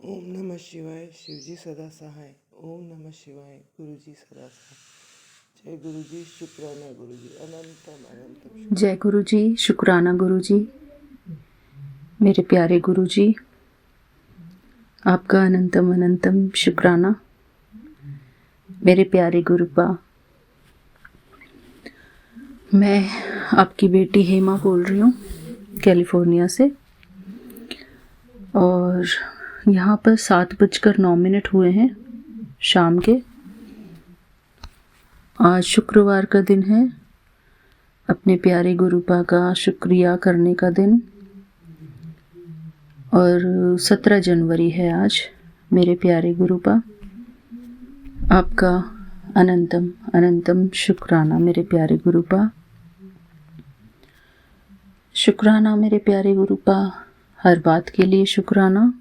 ओम नमः शिवाय। शिवजी सदा सहाय। ओम नमः शिवाय। गुरुजी सदा सहाय। जय गुरुजी। शुक्राना गुरुजी। अनंतम अनंतम जय गुरुजी। शुक्राना गुरुजी। मेरे प्यारे गुरुजी, आपका अनंतम अनंतम शुक्राना। मेरे प्यारे गुरुपा, मैं आपकी बेटी हेमा बोल रही हूँ कैलिफोर्निया से, और यहाँ पर 7:09 हुए हैं शाम के। आज शुक्रवार का दिन है, अपने प्यारे गुरुपा का शुक्रिया करने का दिन, और 17 जनवरी है आज। मेरे प्यारे गुरुपा, आपका अनंतम अनंतम शुक्राना मेरे प्यारे गुरुपा। शुक्राना मेरे प्यारे गुरुपा, हर बात के लिए शुक्राना।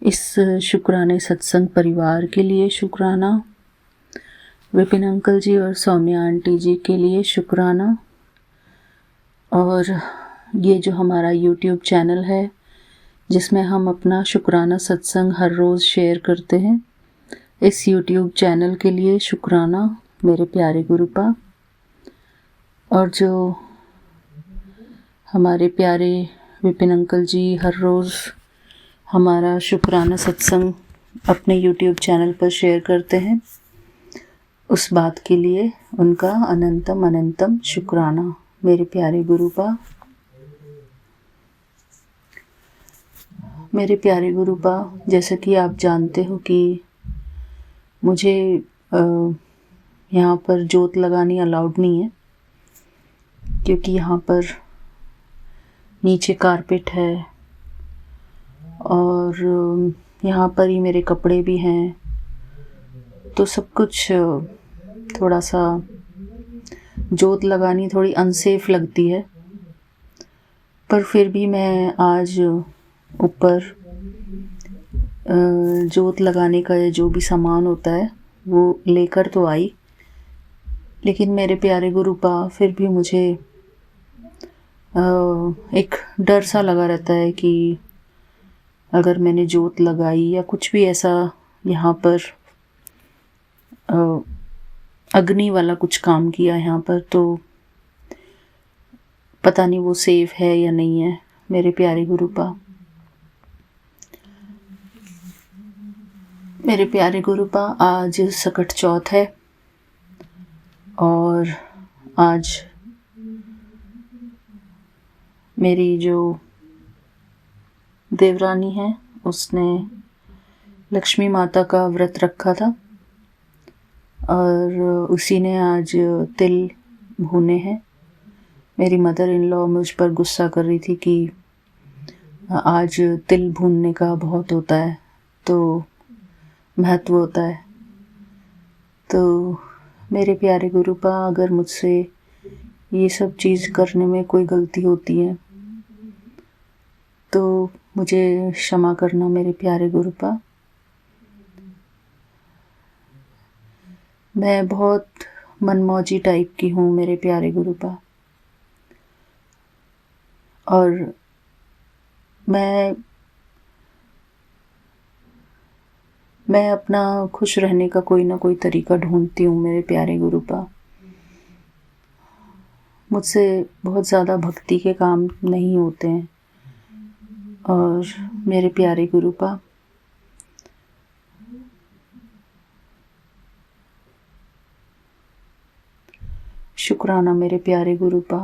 इस शुक्राने सत्संग परिवार के लिए शुक्राना। विपिन अंकल जी और सौम्या आंटी जी के लिए शुक्राना। और ये जो हमारा YouTube चैनल है जिसमें हम अपना शुक्राना सत्संग हर रोज़ शेयर करते हैं, इस YouTube चैनल के लिए शुक्राना मेरे प्यारे गुरुपा। और जो हमारे प्यारे विपिन अंकल जी हर रोज़ हमारा शुक्राना सत्संग अपने YouTube चैनल पर शेयर करते हैं, उस बात के लिए उनका अनंतम अनंतम शुक्राना मेरे प्यारे गुरुपा। मेरे प्यारे गुरुपा, जैसा कि आप जानते हो कि मुझे यहाँ पर जोत लगानी अलाउड नहीं है, क्योंकि यहाँ पर नीचे कारपेट है और यहाँ पर ही मेरे कपड़े भी हैं, तो सब कुछ थोड़ा सा जोत लगानी थोड़ी अनसेफ लगती है। पर फिर भी मैं आज ऊपर जोत लगाने का जो भी सामान होता है वो लेकर तो आई, लेकिन मेरे प्यारे गुरुपा फिर भी मुझे एक डर सा लगा रहता है कि अगर मैंने जोत लगाई या कुछ भी ऐसा यहाँ पर अग्नि वाला कुछ काम किया यहाँ पर, तो पता नहीं वो सेफ है या नहीं है। मेरे प्यारे गुरुपा, मेरे प्यारे गुरुपा, आज सकट चौथ है और आज मेरी जो देवरानी है उसने लक्ष्मी माता का व्रत रखा था और उसी ने आज तिल भुने हैं। मेरी मदर इन लॉ मुझ पर गुस्सा कर रही थी कि आज तिल भूनने का बहुत होता है, तो महत्व होता है। तो मेरे प्यारे गुरुपा, अगर मुझसे ये सब चीज़ करने में कोई गलती होती है तो मुझे क्षमा करना मेरे प्यारे गुरुपा। मैं बहुत मनमौजी टाइप की हूँ मेरे प्यारे गुरुपा, और मैं अपना खुश रहने का कोई ना कोई तरीका ढूंढती हूँ मेरे प्यारे गुरुपा। मुझसे बहुत ज़्यादा भक्ति के काम नहीं होते हैं। और मेरे प्यारे गुरुपा, शुक्राना मेरे प्यारे गुरुपा।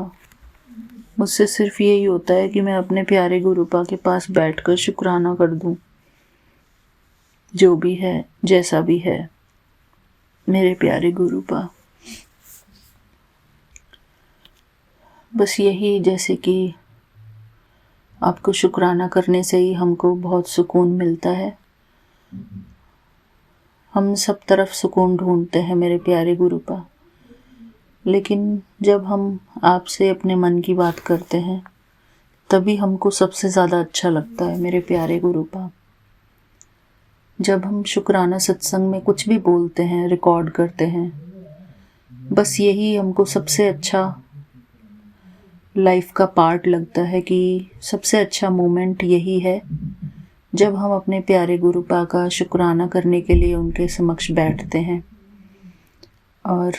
मुझसे सिर्फ यही होता है कि मैं अपने प्यारे गुरुपा के पास बैठकर शुक्राना कर दूं, जो भी है जैसा भी है मेरे प्यारे गुरुपा। बस यही, जैसे कि आपको शुक्राना करने से ही हमको बहुत सुकून मिलता है। हम सब तरफ सुकून ढूंढते हैं मेरे प्यारे गुरुपा, लेकिन जब हम आपसे अपने मन की बात करते हैं तभी हमको सबसे ज़्यादा अच्छा लगता है मेरे प्यारे गुरुपा। जब हम शुक्राना सत्संग में कुछ भी बोलते हैं, रिकॉर्ड करते हैं, बस यही हमको सबसे अच्छा लाइफ का पार्ट लगता है कि सबसे अच्छा मोमेंट यही है जब हम अपने प्यारे गुरुपा का शुक्राना करने के लिए उनके समक्ष बैठते हैं। और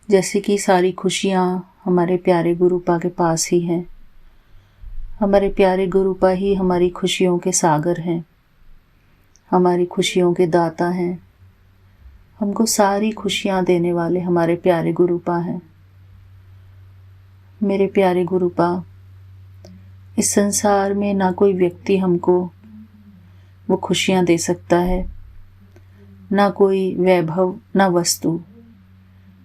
जैसे कि सारी खुशियाँ हमारे प्यारे गुरुपा के पास ही हैं, हमारे प्यारे गुरुपा ही हमारी खुशियों के सागर हैं, हमारी खुशियों के दाता हैं। हमको सारी खुशियाँ देने वाले हमारे प्यारे गुरुपा हैं। मेरे प्यारे गुरुपा, इस संसार में ना कोई व्यक्ति हमको वो खुशियाँ दे सकता है, ना कोई वैभव, ना वस्तु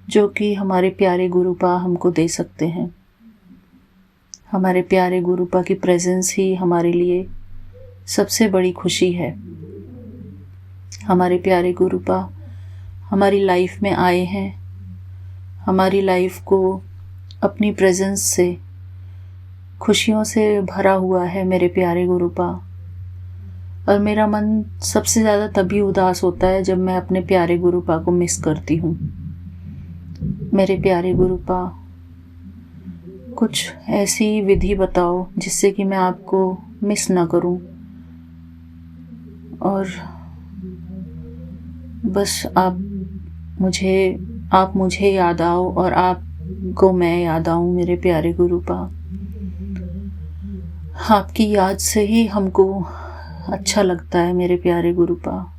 जो कि हमारे प्यारे गुरुपा हमको दे सकते हैं। हमारे प्यारे गुरुपा की प्रेजेंस ही हमारे लिए सबसे बड़ी खुशी है। हमारे प्यारे गुरुपा हमारी लाइफ में आए हैं, हमारी लाइफ को अपनी प्रेजेंस से खुशियों से भरा हुआ है मेरे प्यारे गुरुपा। और मेरा मन सबसे ज़्यादा तभी उदास होता है जब मैं अपने प्यारे गुरुपा को मिस करती हूँ। मेरे प्यारे गुरुपा, कुछ ऐसी विधि बताओ जिससे कि मैं आपको मिस ना करूँ और बस आप मुझे याद आओ और आपको मैं याद आऊँ मेरे प्यारे गुरुपा। आपकी याद से ही हमको अच्छा लगता है मेरे प्यारे गुरुपा।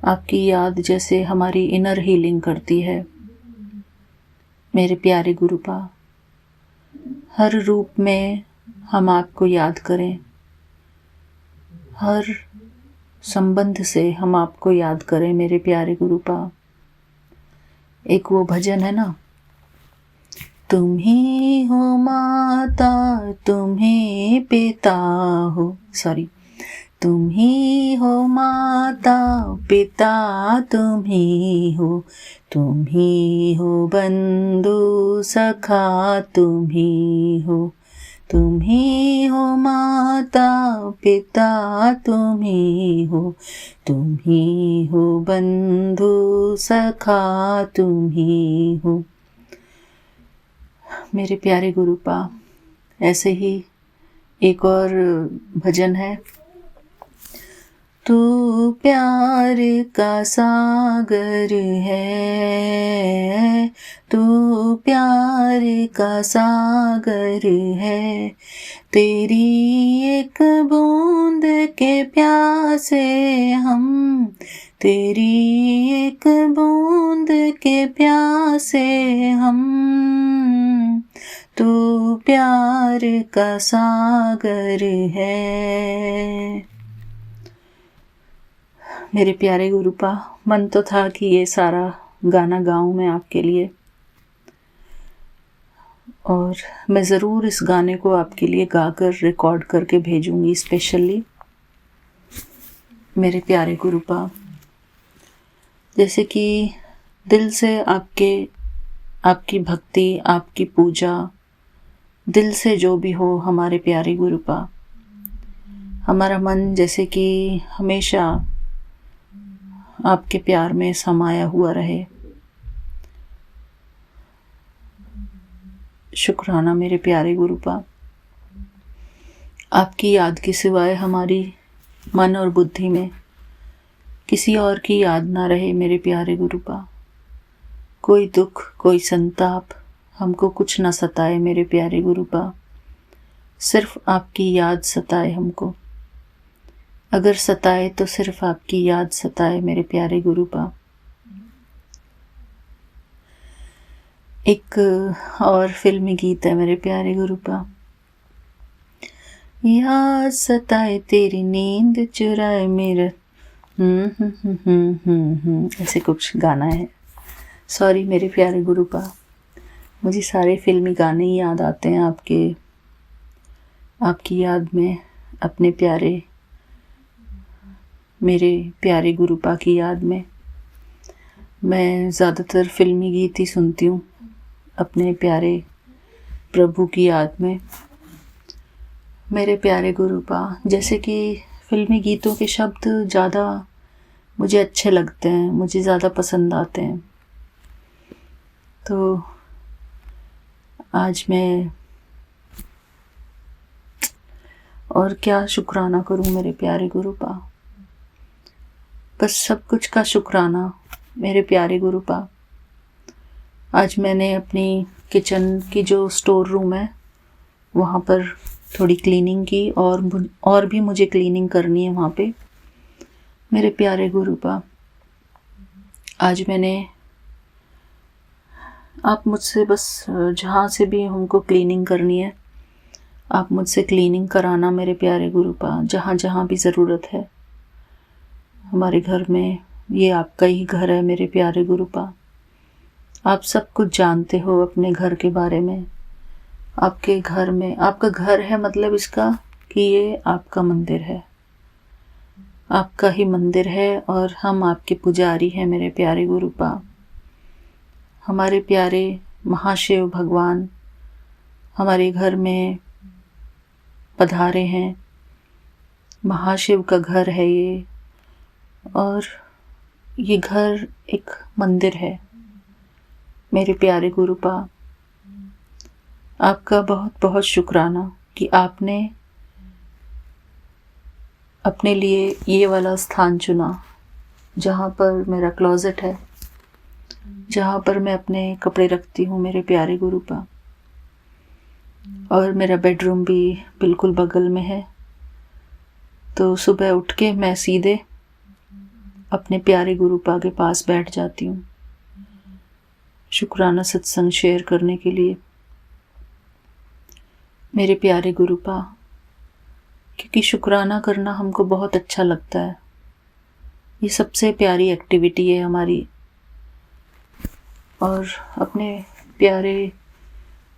आपकी याद जैसे हमारी इनर हीलिंग करती है मेरे प्यारे गुरुपा। हर रूप में हम आपको याद करें, हर संबंध से हम आपको याद करें मेरे प्यारे गुरुपा। एक वो भजन है ना, तुम ही हो माता, तुम ही पिता हो, तुम ही हो माता पिता, तुम ही हो बंधु सखा, तुम ही हो माता पिता, तुम ही हो बंधु सखा, तुम ही हो। मेरे प्यारे गुरुपा, ऐसे ही एक और भजन है, तू प्यार का सागर है, तू प्यार का सागर है, तेरी एक बूंद के प्यासे हम, तेरी एक बूंद के प्यासे हम, तू प्यार का सागर है। मेरे प्यारे गुरुपा, मन तो था कि ये सारा गाना गाऊं मैं आपके लिए, और मैं ज़रूर इस गाने को आपके लिए गाकर रिकॉर्ड करके भेजूंगी स्पेशली। मेरे प्यारे गुरुपा, जैसे कि दिल से आपकी भक्ति, आपकी पूजा, दिल से जो भी हो हमारे प्यारे गुरुपा, हमारा मन जैसे कि हमेशा आपके प्यार में समाया हुआ रहे। शुक्राना मेरे प्यारे गुरुपा। आपकी याद के सिवाय हमारी मन और बुद्धि में किसी और की याद ना रहे मेरे प्यारे गुरुपा। कोई दुख, कोई संताप हमको कुछ ना सताए मेरे प्यारे गुरुपा। सिर्फ आपकी याद सताए हमको। अगर सताए तो सिर्फ आपकी याद सताए मेरे प्यारे गुरुपा। एक और फिल्मी गीत है मेरे प्यारे गुरुपा, याद सताए तेरी नींद चुराए मेरा, ऐसे कुछ गाना है। सॉरी मेरे प्यारे गुरुपा, मुझे सारे फिल्मी गाने ही याद आते हैं आपकी याद में, अपने प्यारे, मेरे प्यारे गुरुपा की याद में। मैं ज़्यादातर फिल्मी गीत ही सुनती हूँ अपने प्यारे प्रभु की याद में। मेरे प्यारे गुरुपा, जैसे कि फिल्मी गीतों के शब्द ज़्यादा मुझे अच्छे लगते हैं, मुझे ज़्यादा पसंद आते हैं। तो आज मैं और क्या शुक्राना करूं मेरे प्यारे गुरुपा, बस सब कुछ का शुक्राना मेरे प्यारे गुरुपा। आज मैंने अपनी किचन की जो स्टोर रूम है वहाँ पर थोड़ी क्लीनिंग की, और भी मुझे क्लीनिंग करनी है वहाँ पे। मेरे प्यारे गुरुपा, आज मैंने, आप मुझसे बस जहाँ से भी हमको क्लीनिंग करनी है आप मुझसे क्लीनिंग कराना मेरे प्यारे गुरुपा, जहाँ जहाँ भी ज़रूरत है हमारे घर में। ये आपका ही घर है मेरे प्यारे गुरुपा। आप सब कुछ जानते हो अपने घर के बारे में। आपके घर में, आपका घर है मतलब इसका कि ये आपका मंदिर है, आपका ही मंदिर है, और हम आपके पुजारी हैं मेरे प्यारे गुरुपा। हमारे प्यारे महाशिव भगवान हमारे घर में पधारे हैं। महाशिव का घर है ये, और ये घर एक मंदिर है मेरे प्यारे गुरुपा। आपका बहुत बहुत शुक्राना कि आपने अपने लिए ये वाला स्थान चुना, जहाँ पर मेरा क्लोजेट है, जहाँ पर मैं अपने कपड़े रखती हूँ मेरे प्यारे गुरुपा। और मेरा बेडरूम भी बिल्कुल बगल में है, तो सुबह उठ के मैं सीधे अपने प्यारे गुरुपा के पास बैठ जाती हूँ शुक्राना सत्संग शेयर करने के लिए मेरे प्यारे गुरुपा, क्योंकि शुक्राना करना हमको बहुत अच्छा लगता है। ये सबसे प्यारी एक्टिविटी है हमारी। और अपने प्यारे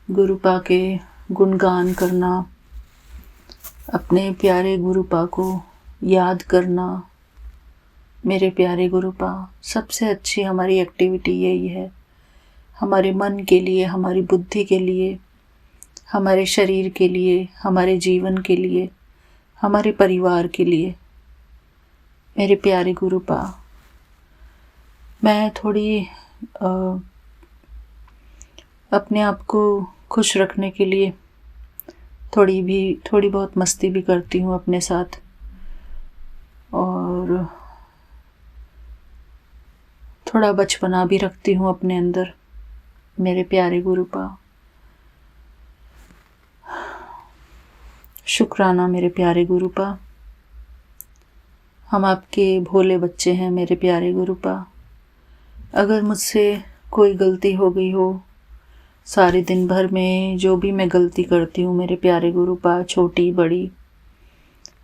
गुरुपा के गुणगान करना, अपने प्यारे गुरुपा को याद करना मेरे प्यारे गुरुपा, सबसे अच्छी हमारी एक्टिविटी यही है। हमारे मन के लिए, हमारी बुद्धि के लिए, हमारे शरीर के लिए, हमारे जीवन के लिए, हमारे परिवार के लिए मेरे प्यारे गुरुपा। मैं थोड़ी अपने आप को खुश रखने के लिए थोड़ी बहुत मस्ती भी करती हूँ अपने साथ, और थोड़ा बचपना भी रखती हूँ अपने अंदर मेरे प्यारे गुरुपा। शुक्राना मेरे प्यारे गुरुपा। हम आपके भोले बच्चे हैं मेरे प्यारे गुरुपा। अगर मुझसे कोई गलती हो गई हो, सारे दिन भर में जो भी मैं गलती करती हूँ मेरे प्यारे गुरुपा, छोटी बड़ी,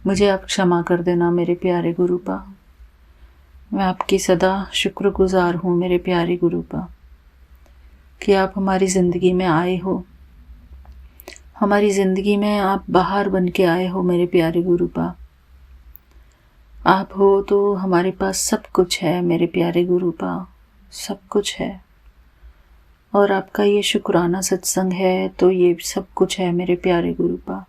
मुझे आप क्षमा कर देना मेरे प्यारे गुरुपा। मैं आपकी सदा शुक्रगुजार हूँ मेरे प्यारे गुरुपा कि आप हमारी ज़िंदगी में आए हो, हमारी ज़िंदगी में आप बाहर बन के आए हो मेरे प्यारे गुरुपा। आप हो तो हमारे पास सब कुछ है मेरे प्यारे गुरुपा, सब कुछ है। और आपका ये शुक्राना सत्संग है तो ये सब कुछ है मेरे प्यारे गुरुपा।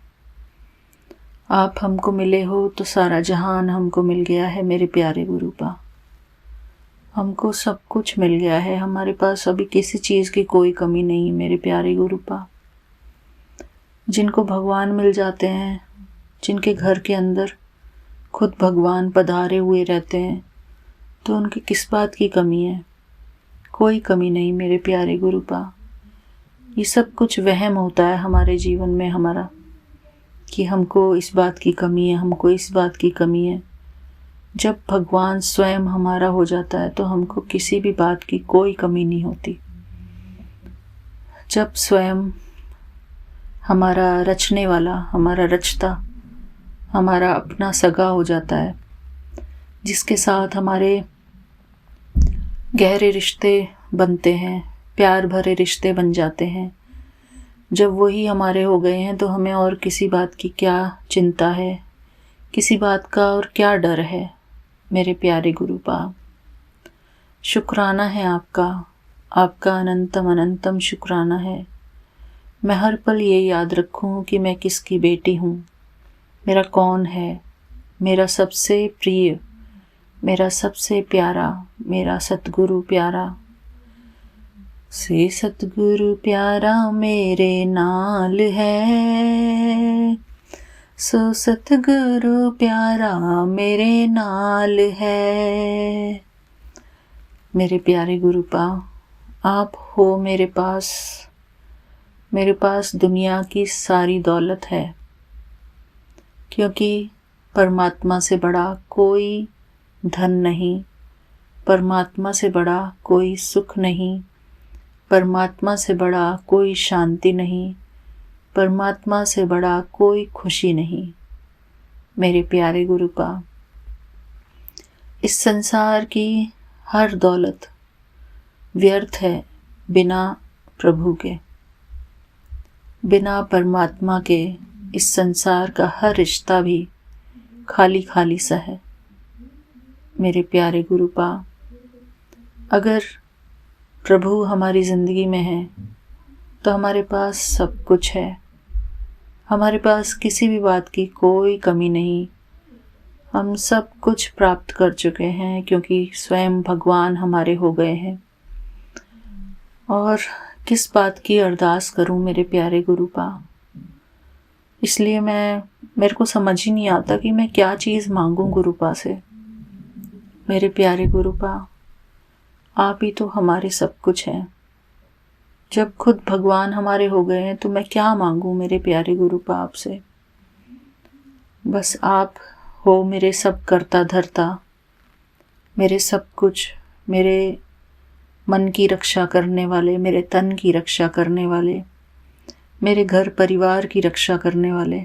आप हमको मिले हो तो सारा जहान हमको मिल गया है मेरे प्यारे गुरुपा। हमको सब कुछ मिल गया है, हमारे पास अभी किसी चीज़ की कोई कमी नहीं मेरे प्यारे गुरुपा। जिनको भगवान मिल जाते हैं, जिनके घर के अंदर खुद भगवान पधारे हुए रहते हैं, तो उनकी किस बात की कमी है? कोई कमी नहीं मेरे प्यारे गुरुपा। ये सब कुछ वहम होता है हमारे जीवन में हमारा, कि हमको इस बात की कमी है, हमको इस बात की कमी है। जब भगवान स्वयं हमारा हो जाता है तो हमको किसी भी बात की कोई कमी नहीं होती। जब स्वयं हमारा रचने वाला, हमारा रचता, हमारा अपना सगा हो जाता है, जिसके साथ हमारे गहरे रिश्ते बनते हैं, प्यार भरे रिश्ते बन जाते हैं। जब वही हमारे हो गए हैं तो हमें और किसी बात की क्या चिंता है, किसी बात का और क्या डर है। मेरे प्यारे गुरुपा, शुक्राना है आपका, आपका अनंतम अनंतम शुक्राना है। मैं हर पल ये याद रखूं कि मैं किसकी बेटी हूँ, मेरा कौन है, मेरा सबसे प्रिय, मेरा सबसे प्यारा, मेरा सतगुरु प्यारा। से सतगुरु प्यारा मेरे नाल है, सो सतगुरु प्यारा मेरे नाल है। मेरे प्यारे गुरुपा, आप हो मेरे पास दुनिया की सारी दौलत है, क्योंकि परमात्मा से बड़ा कोई धन नहीं, परमात्मा से बड़ा कोई सुख नहीं, परमात्मा से बड़ा कोई शांति नहीं, परमात्मा से बड़ा कोई खुशी नहीं। मेरे प्यारे गुरुपा, इस संसार की हर दौलत व्यर्थ है बिना प्रभु के, बिना परमात्मा के इस संसार का हर रिश्ता भी खाली खाली सा है। मेरे प्यारे गुरुपा, अगर प्रभु हमारी ज़िंदगी में है तो हमारे पास सब कुछ है, हमारे पास किसी भी बात की कोई कमी नहीं। हम सब कुछ प्राप्त कर चुके हैं क्योंकि स्वयं भगवान हमारे हो गए हैं। और किस बात की अरदास करूं मेरे प्यारे गुरुपा। इसलिए मेरे को समझ ही नहीं आता कि मैं क्या चीज़ मांगूं गुरुपा से। मेरे प्यारे गुरुपा, आप ही तो हमारे सब कुछ हैं। जब खुद भगवान हमारे हो गए हैं तो मैं क्या मांगूं मेरे प्यारे गुरुपा आपसे। बस आप हो मेरे सब करता धरता, मेरे सब कुछ, मेरे मन की रक्षा करने वाले, मेरे तन की रक्षा करने वाले, मेरे घर परिवार की रक्षा करने वाले,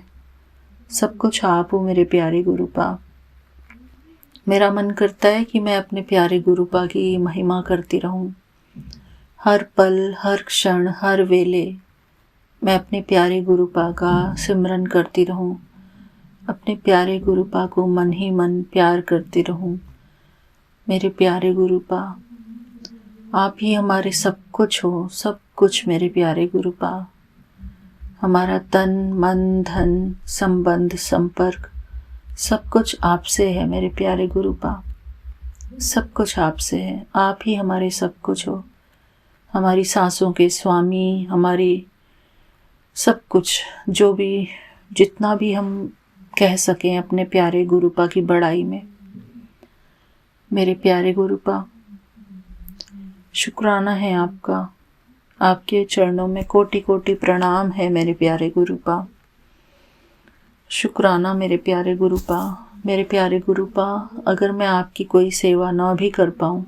सब कुछ आप हो मेरे प्यारे गुरुपा। मेरा मन करता है कि मैं अपने प्यारे गुरुपा की महिमा करती रहूं। हर पल, हर क्षण, हर वेले मैं अपने प्यारे गुरुपा का सिमरन करती रहूं, अपने प्यारे गुरुपा को मन ही मन प्यार करती रहूं। मेरे प्यारे गुरुपा, आप ही हमारे सब कुछ हो, सब कुछ मेरे प्यारे गुरुपा। हमारा तन, मन, धन, संबंध, संपर्क सब कुछ आपसे है मेरे प्यारे गुरुपा। सब कुछ आपसे है, आप ही हमारे सब कुछ हो। हमारी सांसों के स्वामी, हमारी सब कुछ, जो भी जितना भी हम कह सकें अपने प्यारे गुरुपा की बड़ाई में। मेरे प्यारे गुरुपा, शुक्राना है आपका, आपके चरणों में कोटि कोटि प्रणाम है मेरे प्यारे गुरुपा। शुक्राना मेरे प्यारे गुरुपा। मेरे प्यारे गुरुपा, अगर मैं आपकी कोई सेवा ना भी कर पाऊँ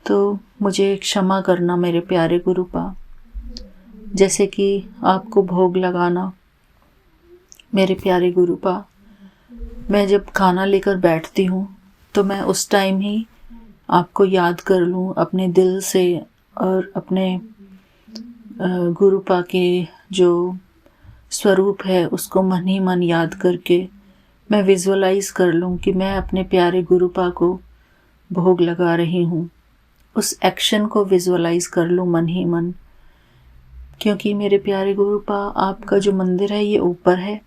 तो मुझे क्षमा करना मेरे प्यारे गुरुपा। जैसे कि आपको भोग लगाना मेरे प्यारे गुरुपा। मैं जब खाना लेकर बैठती हूँ तो मैं उस टाइम ही आपको याद कर लूँ अपने दिल से, और अपने गुरुपा के जो स्वरूप है उसको मन ही मन याद करके मैं विजुअलाइज कर लूँ कि मैं अपने प्यारे गुरुपा को भोग लगा रही हूँ। उस एक्शन को विजुअलाइज कर लूँ मन ही मन, क्योंकि मेरे प्यारे गुरुपा, आपका जो मंदिर है ये ऊपर है,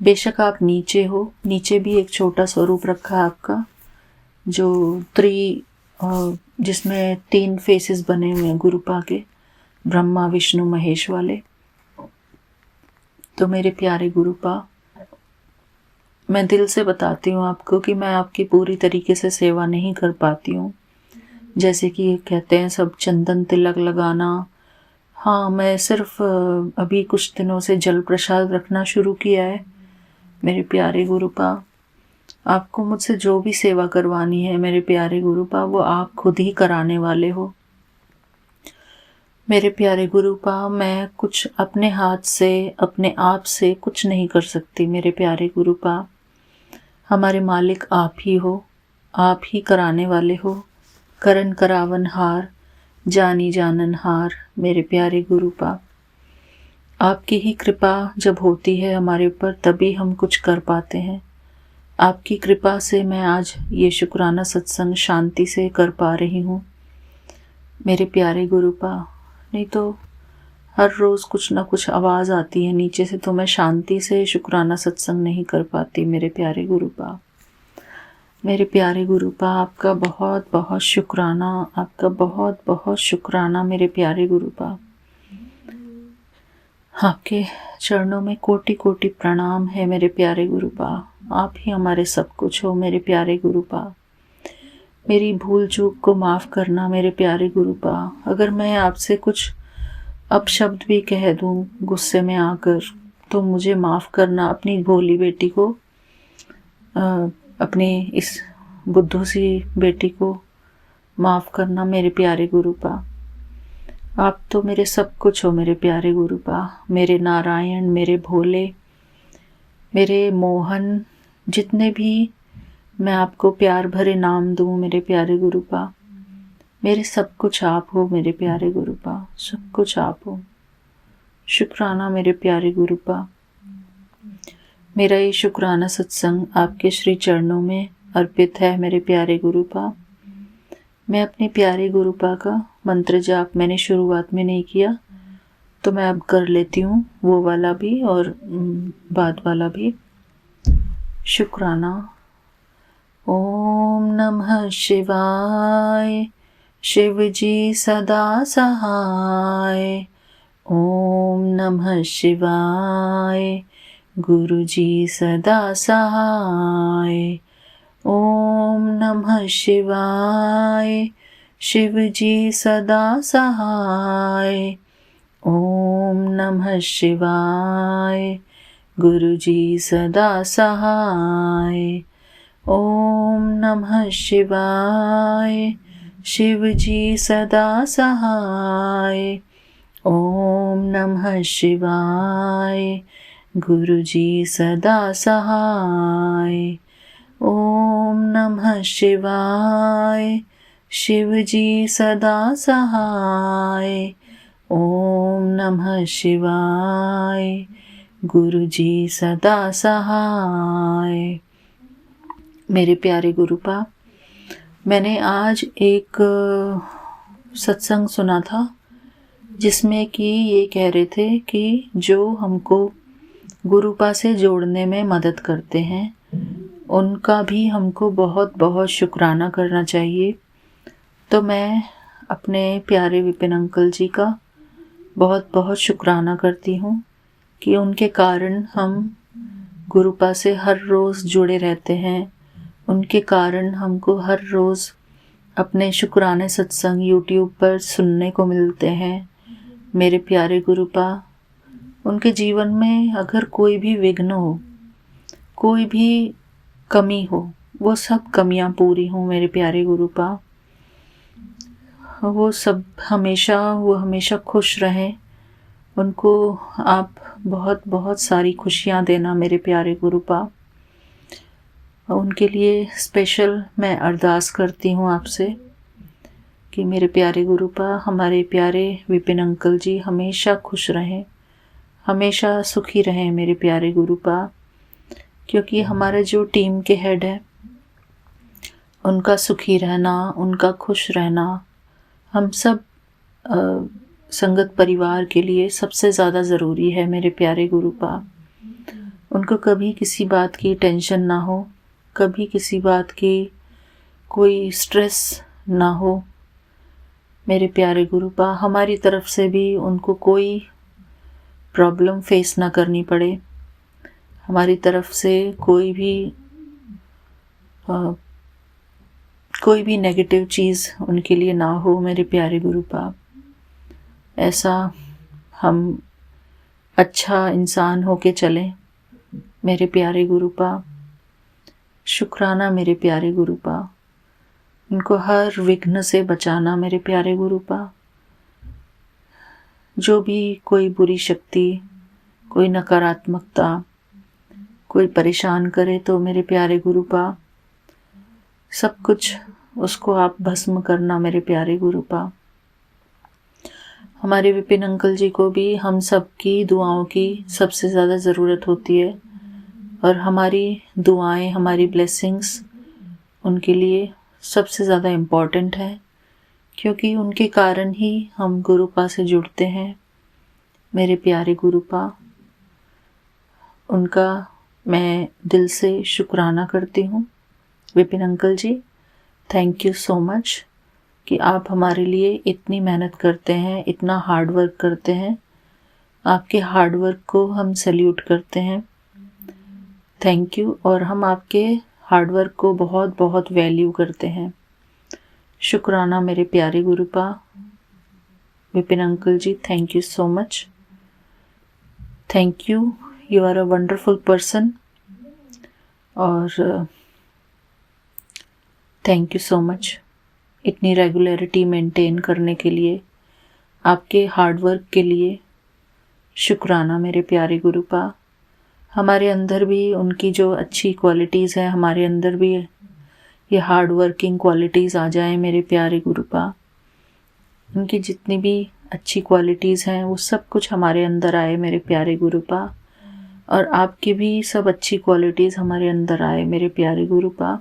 बेशक आप नीचे हो, नीचे भी एक छोटा स्वरूप रखा है आपका, जो जिसमें 3 फेसेस बने हुए हैं गुरुपा के, ब्रह्मा विष्णु महेश वाले। तो मेरे प्यारे गुरुपा, मैं दिल से बताती हूँ आपको कि मैं आपकी पूरी तरीके से सेवा नहीं कर पाती हूँ। जैसे कि कहते हैं सब चंदन तिलक लगाना, हाँ मैं सिर्फ अभी कुछ दिनों से जल प्रसाद रखना शुरू किया है। मेरे प्यारे गुरुपा, आपको मुझसे जो भी सेवा करवानी है मेरे प्यारे गुरुपा, वो आप खुद ही कराने वाले हो। मेरे प्यारे गुरुपा, मैं कुछ अपने हाथ से, अपने आप से कुछ नहीं कर सकती मेरे प्यारे गुरुपा। हमारे मालिक आप ही हो, आप ही कराने वाले हो। करन करावन हार, जानी जाननहार मेरे प्यारे गुरुपा, आपकी ही कृपा जब होती है हमारे ऊपर तभी हम कुछ कर पाते हैं। आपकी कृपा से मैं आज ये शुक्राना सत्संग शांति से कर पा रही हूँ मेरे प्यारे गुरुपा। नहीं तो हर रोज़ कुछ ना कुछ आवाज़ आती है नीचे से, तो मैं शांति से शुक्राना सत्संग नहीं कर पाती मेरे प्यारे गुरुपा। मेरे प्यारे गुरुपा, आपका बहुत बहुत शुक्राना, आपका बहुत बहुत शुक्राना मेरे प्यारे गुरुपा। आपके चरणों में कोटि कोटि प्रणाम है मेरे प्यारे गुरुपा। आप ही हमारे सब कुछ हो मेरे प्यारे गुरुपा। मेरी भूल चूक को माफ़ करना मेरे प्यारे गुरुपा। अगर मैं आपसे कुछ अपशब्द भी कह दूँ गुस्से में आकर, तो मुझे माफ़ करना। अपनी भोली बेटी को, अपनी इस बुद्धू सी बेटी को माफ़ करना मेरे प्यारे गुरुपा। आप तो मेरे सब कुछ हो मेरे प्यारे गुरुपा। मेरे नारायण, मेरे भोले, मेरे मोहन, जितने भी मैं आपको प्यार भरे नाम दूँ मेरे प्यारे गुरुपा, मेरे सब कुछ आप हो मेरे प्यारे गुरुपा। सब कुछ आप हो। शुक्राना मेरे प्यारे गुरुपा। मेरा ये शुक्राना सत्संग आपके श्री चरणों में अर्पित है मेरे प्यारे गुरुपा। मैं अपने प्यारे गुरुपा का मंत्र जाप मैंने शुरुआत में नहीं किया, तो मैं अब कर लेती हूँ, वो वाला भी और बाद वाला भी। शुक्राना। ओम नमः शिवाय, शिव जी सदा सहाय। ओम नमः शिवाय, गुरु जी सदा सहाय। ओम नमः शिवाय, शिव जी सदा सहाय। ओम नमः शिवाय, गुरु जी सदा सहाय। ओम नमः शिवाय, शिव जी सदा सहाय। ओम नमः शिवाय, गुरु जी सदा सहाय। ओम नमः शिवाय, शिव जी सदा सहाय। ओम नमः शिवाय, गुरु जी सदा सहाय। मेरे प्यारे गुरुपा, मैंने आज एक सत्संग सुना था जिसमें कि ये कह रहे थे कि जो हमको गुरुपा से जोड़ने में मदद करते हैं उनका भी हमको बहुत बहुत शुक्राना करना चाहिए। तो मैं अपने प्यारे विपिन अंकल जी का बहुत बहुत शुक्राना करती हूँ कि उनके कारण हम गुरुपा से हर रोज़ जुड़े रहते हैं। उनके कारण हमको हर रोज़ अपने शुक्राने सत्संग यूट्यूब पर सुनने को मिलते हैं मेरे प्यारे गुरुपा। उनके जीवन में अगर कोई भी विघ्न हो, कोई भी कमी हो, वो सब कमियां पूरी हों मेरे प्यारे गुरुपा। वो हमेशा खुश रहें। उनको आप बहुत बहुत सारी खुशियां देना मेरे प्यारे गुरुपा। उनके लिए स्पेशल मैं अरदास करती हूँ आपसे कि मेरे प्यारे गुरुपा, हमारे प्यारे विपिन अंकल जी हमेशा खुश रहें, हमेशा सुखी रहें मेरे प्यारे गुरुपा। क्योंकि हमारे जो टीम के हेड है, उनका सुखी रहना, उनका खुश रहना हम सब संगत परिवार के लिए सबसे ज़्यादा ज़रूरी है मेरे प्यारे गुरुपा। उनको कभी किसी बात की टेंशन ना हो, कभी किसी बात की कोई स्ट्रेस ना हो मेरे प्यारे गुरुपा। हमारी तरफ से भी उनको कोई प्रॉब्लम फेस ना करनी पड़े, हमारी तरफ से कोई भी नेगेटिव चीज़ उनके लिए ना हो मेरे प्यारे गुरुपा। ऐसा हम अच्छा इंसान होके चलें मेरे प्यारे गुरुपा। शुक्राना मेरे प्यारे गुरुपा। उनको हर विघ्न से बचाना मेरे प्यारे गुरुपा। जो भी कोई बुरी शक्ति, कोई नकारात्मकता कोई परेशान करे तो मेरे प्यारे गुरुपा सब कुछ उसको आप भस्म करना मेरे प्यारे गुरुपा। हमारे विपिन अंकल जी को भी हम सबकी दुआओं की सबसे ज़्यादा ज़रूरत होती है और हमारी दुआएं, हमारी ब्लेसिंग्स उनके लिए सबसे ज़्यादा इम्पॉर्टेंट है, क्योंकि उनके कारण ही हम गुरुपा से जुड़ते हैं। मेरे प्यारे गुरुपा, उनका मैं दिल से शुक्राना करती हूँ। Vipin uncle ji, thank you so much कि आप हमारे लिए इतनी मेहनत करते हैं, इतना हार्ड वर्क करते हैं। आपके हार्ड वर्क को हम सैल्यूट करते हैं। Thank you. और हम आपके हार्ड वर्क को बहुत बहुत वैल्यू करते हैं। शुक्राना मेरे प्यारे गुरुपा। Vipin uncle ji, thank you so much. Thank you, you are a wonderful person. और थैंक यू सो मच इतनी रेगुलरिटी मेंटेन करने के लिए, आपके हार्ड वर्क के लिए शुक्राना मेरे प्यारे गुरुपा। हमारे अंदर भी उनकी जो अच्छी क्वालिटीज़ हैं, हमारे अंदर भी ये हार्ड वर्किंग क्वालिटीज़ आ जाएं मेरे प्यारे गुरुपा। उनकी जितनी भी अच्छी क्वालिटीज़ हैं वो सब कुछ हमारे अंदर आए मेरे प्यारे गुरुपा, और आपकी भी सब अच्छी क्वालिटीज़ हमारे अंदर आए मेरे प्यारे गुरुपा।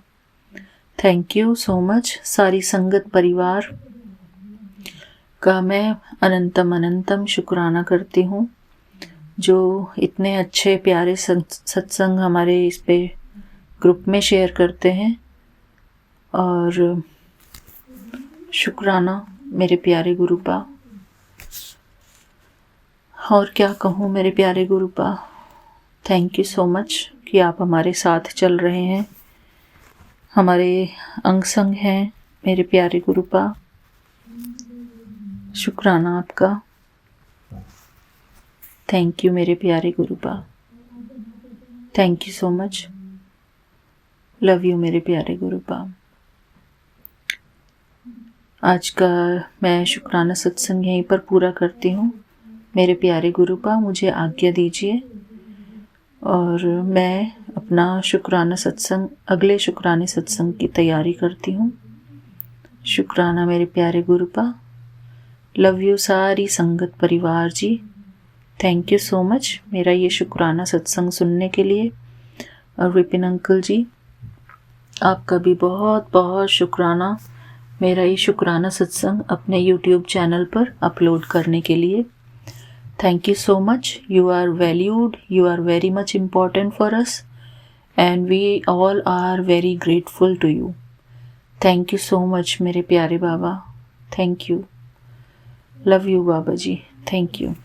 Thank you so much. सारी संगत परिवार का मैं अनंतम अनंतम शुक्राना करती हूँ, जो इतने अच्छे प्यारे सत्संग हमारे इस पे ग्रुप में शेयर करते हैं। और शुक्राना मेरे प्यारे गुरुपा। और क्या कहूँ मेरे प्यारे गुरुपा, थैंक यू सो मच कि आप हमारे साथ चल रहे हैं, हमारे अंग संग हैं मेरे प्यारे गुरुपा। शुक्राना आपका। थैंक यू मेरे प्यारे गुरुपा। Thank you so much. Love you मेरे प्यारे गुरुपा। आज का मैं शुक्राना सत्संग यहीं पर पूरा करती हूँ। मेरे प्यारे गुरुपा, मुझे आज्ञा दीजिए और मैं अपना शुक्राना सत्संग, अगले शुक्राने सत्संग की तैयारी करती हूँ। शुक्राना मेरे प्यारे गुरुपा। लव यू सारी संगत परिवार जी। थैंक यू सो मच मेरा ये शुक्राना सत्संग सुनने के लिए। और विपिन अंकल जी, आपका भी बहुत बहुत शुक्राना मेरा ये शुक्राना सत्संग अपने YouTube चैनल पर अपलोड करने के लिए। Thank you so much. You are valued. You are very much important for us. And we all are very grateful to you. Thank you so much, मेरे प्यारे बाबा. Thank you. Love you, Baba ji. Thank you.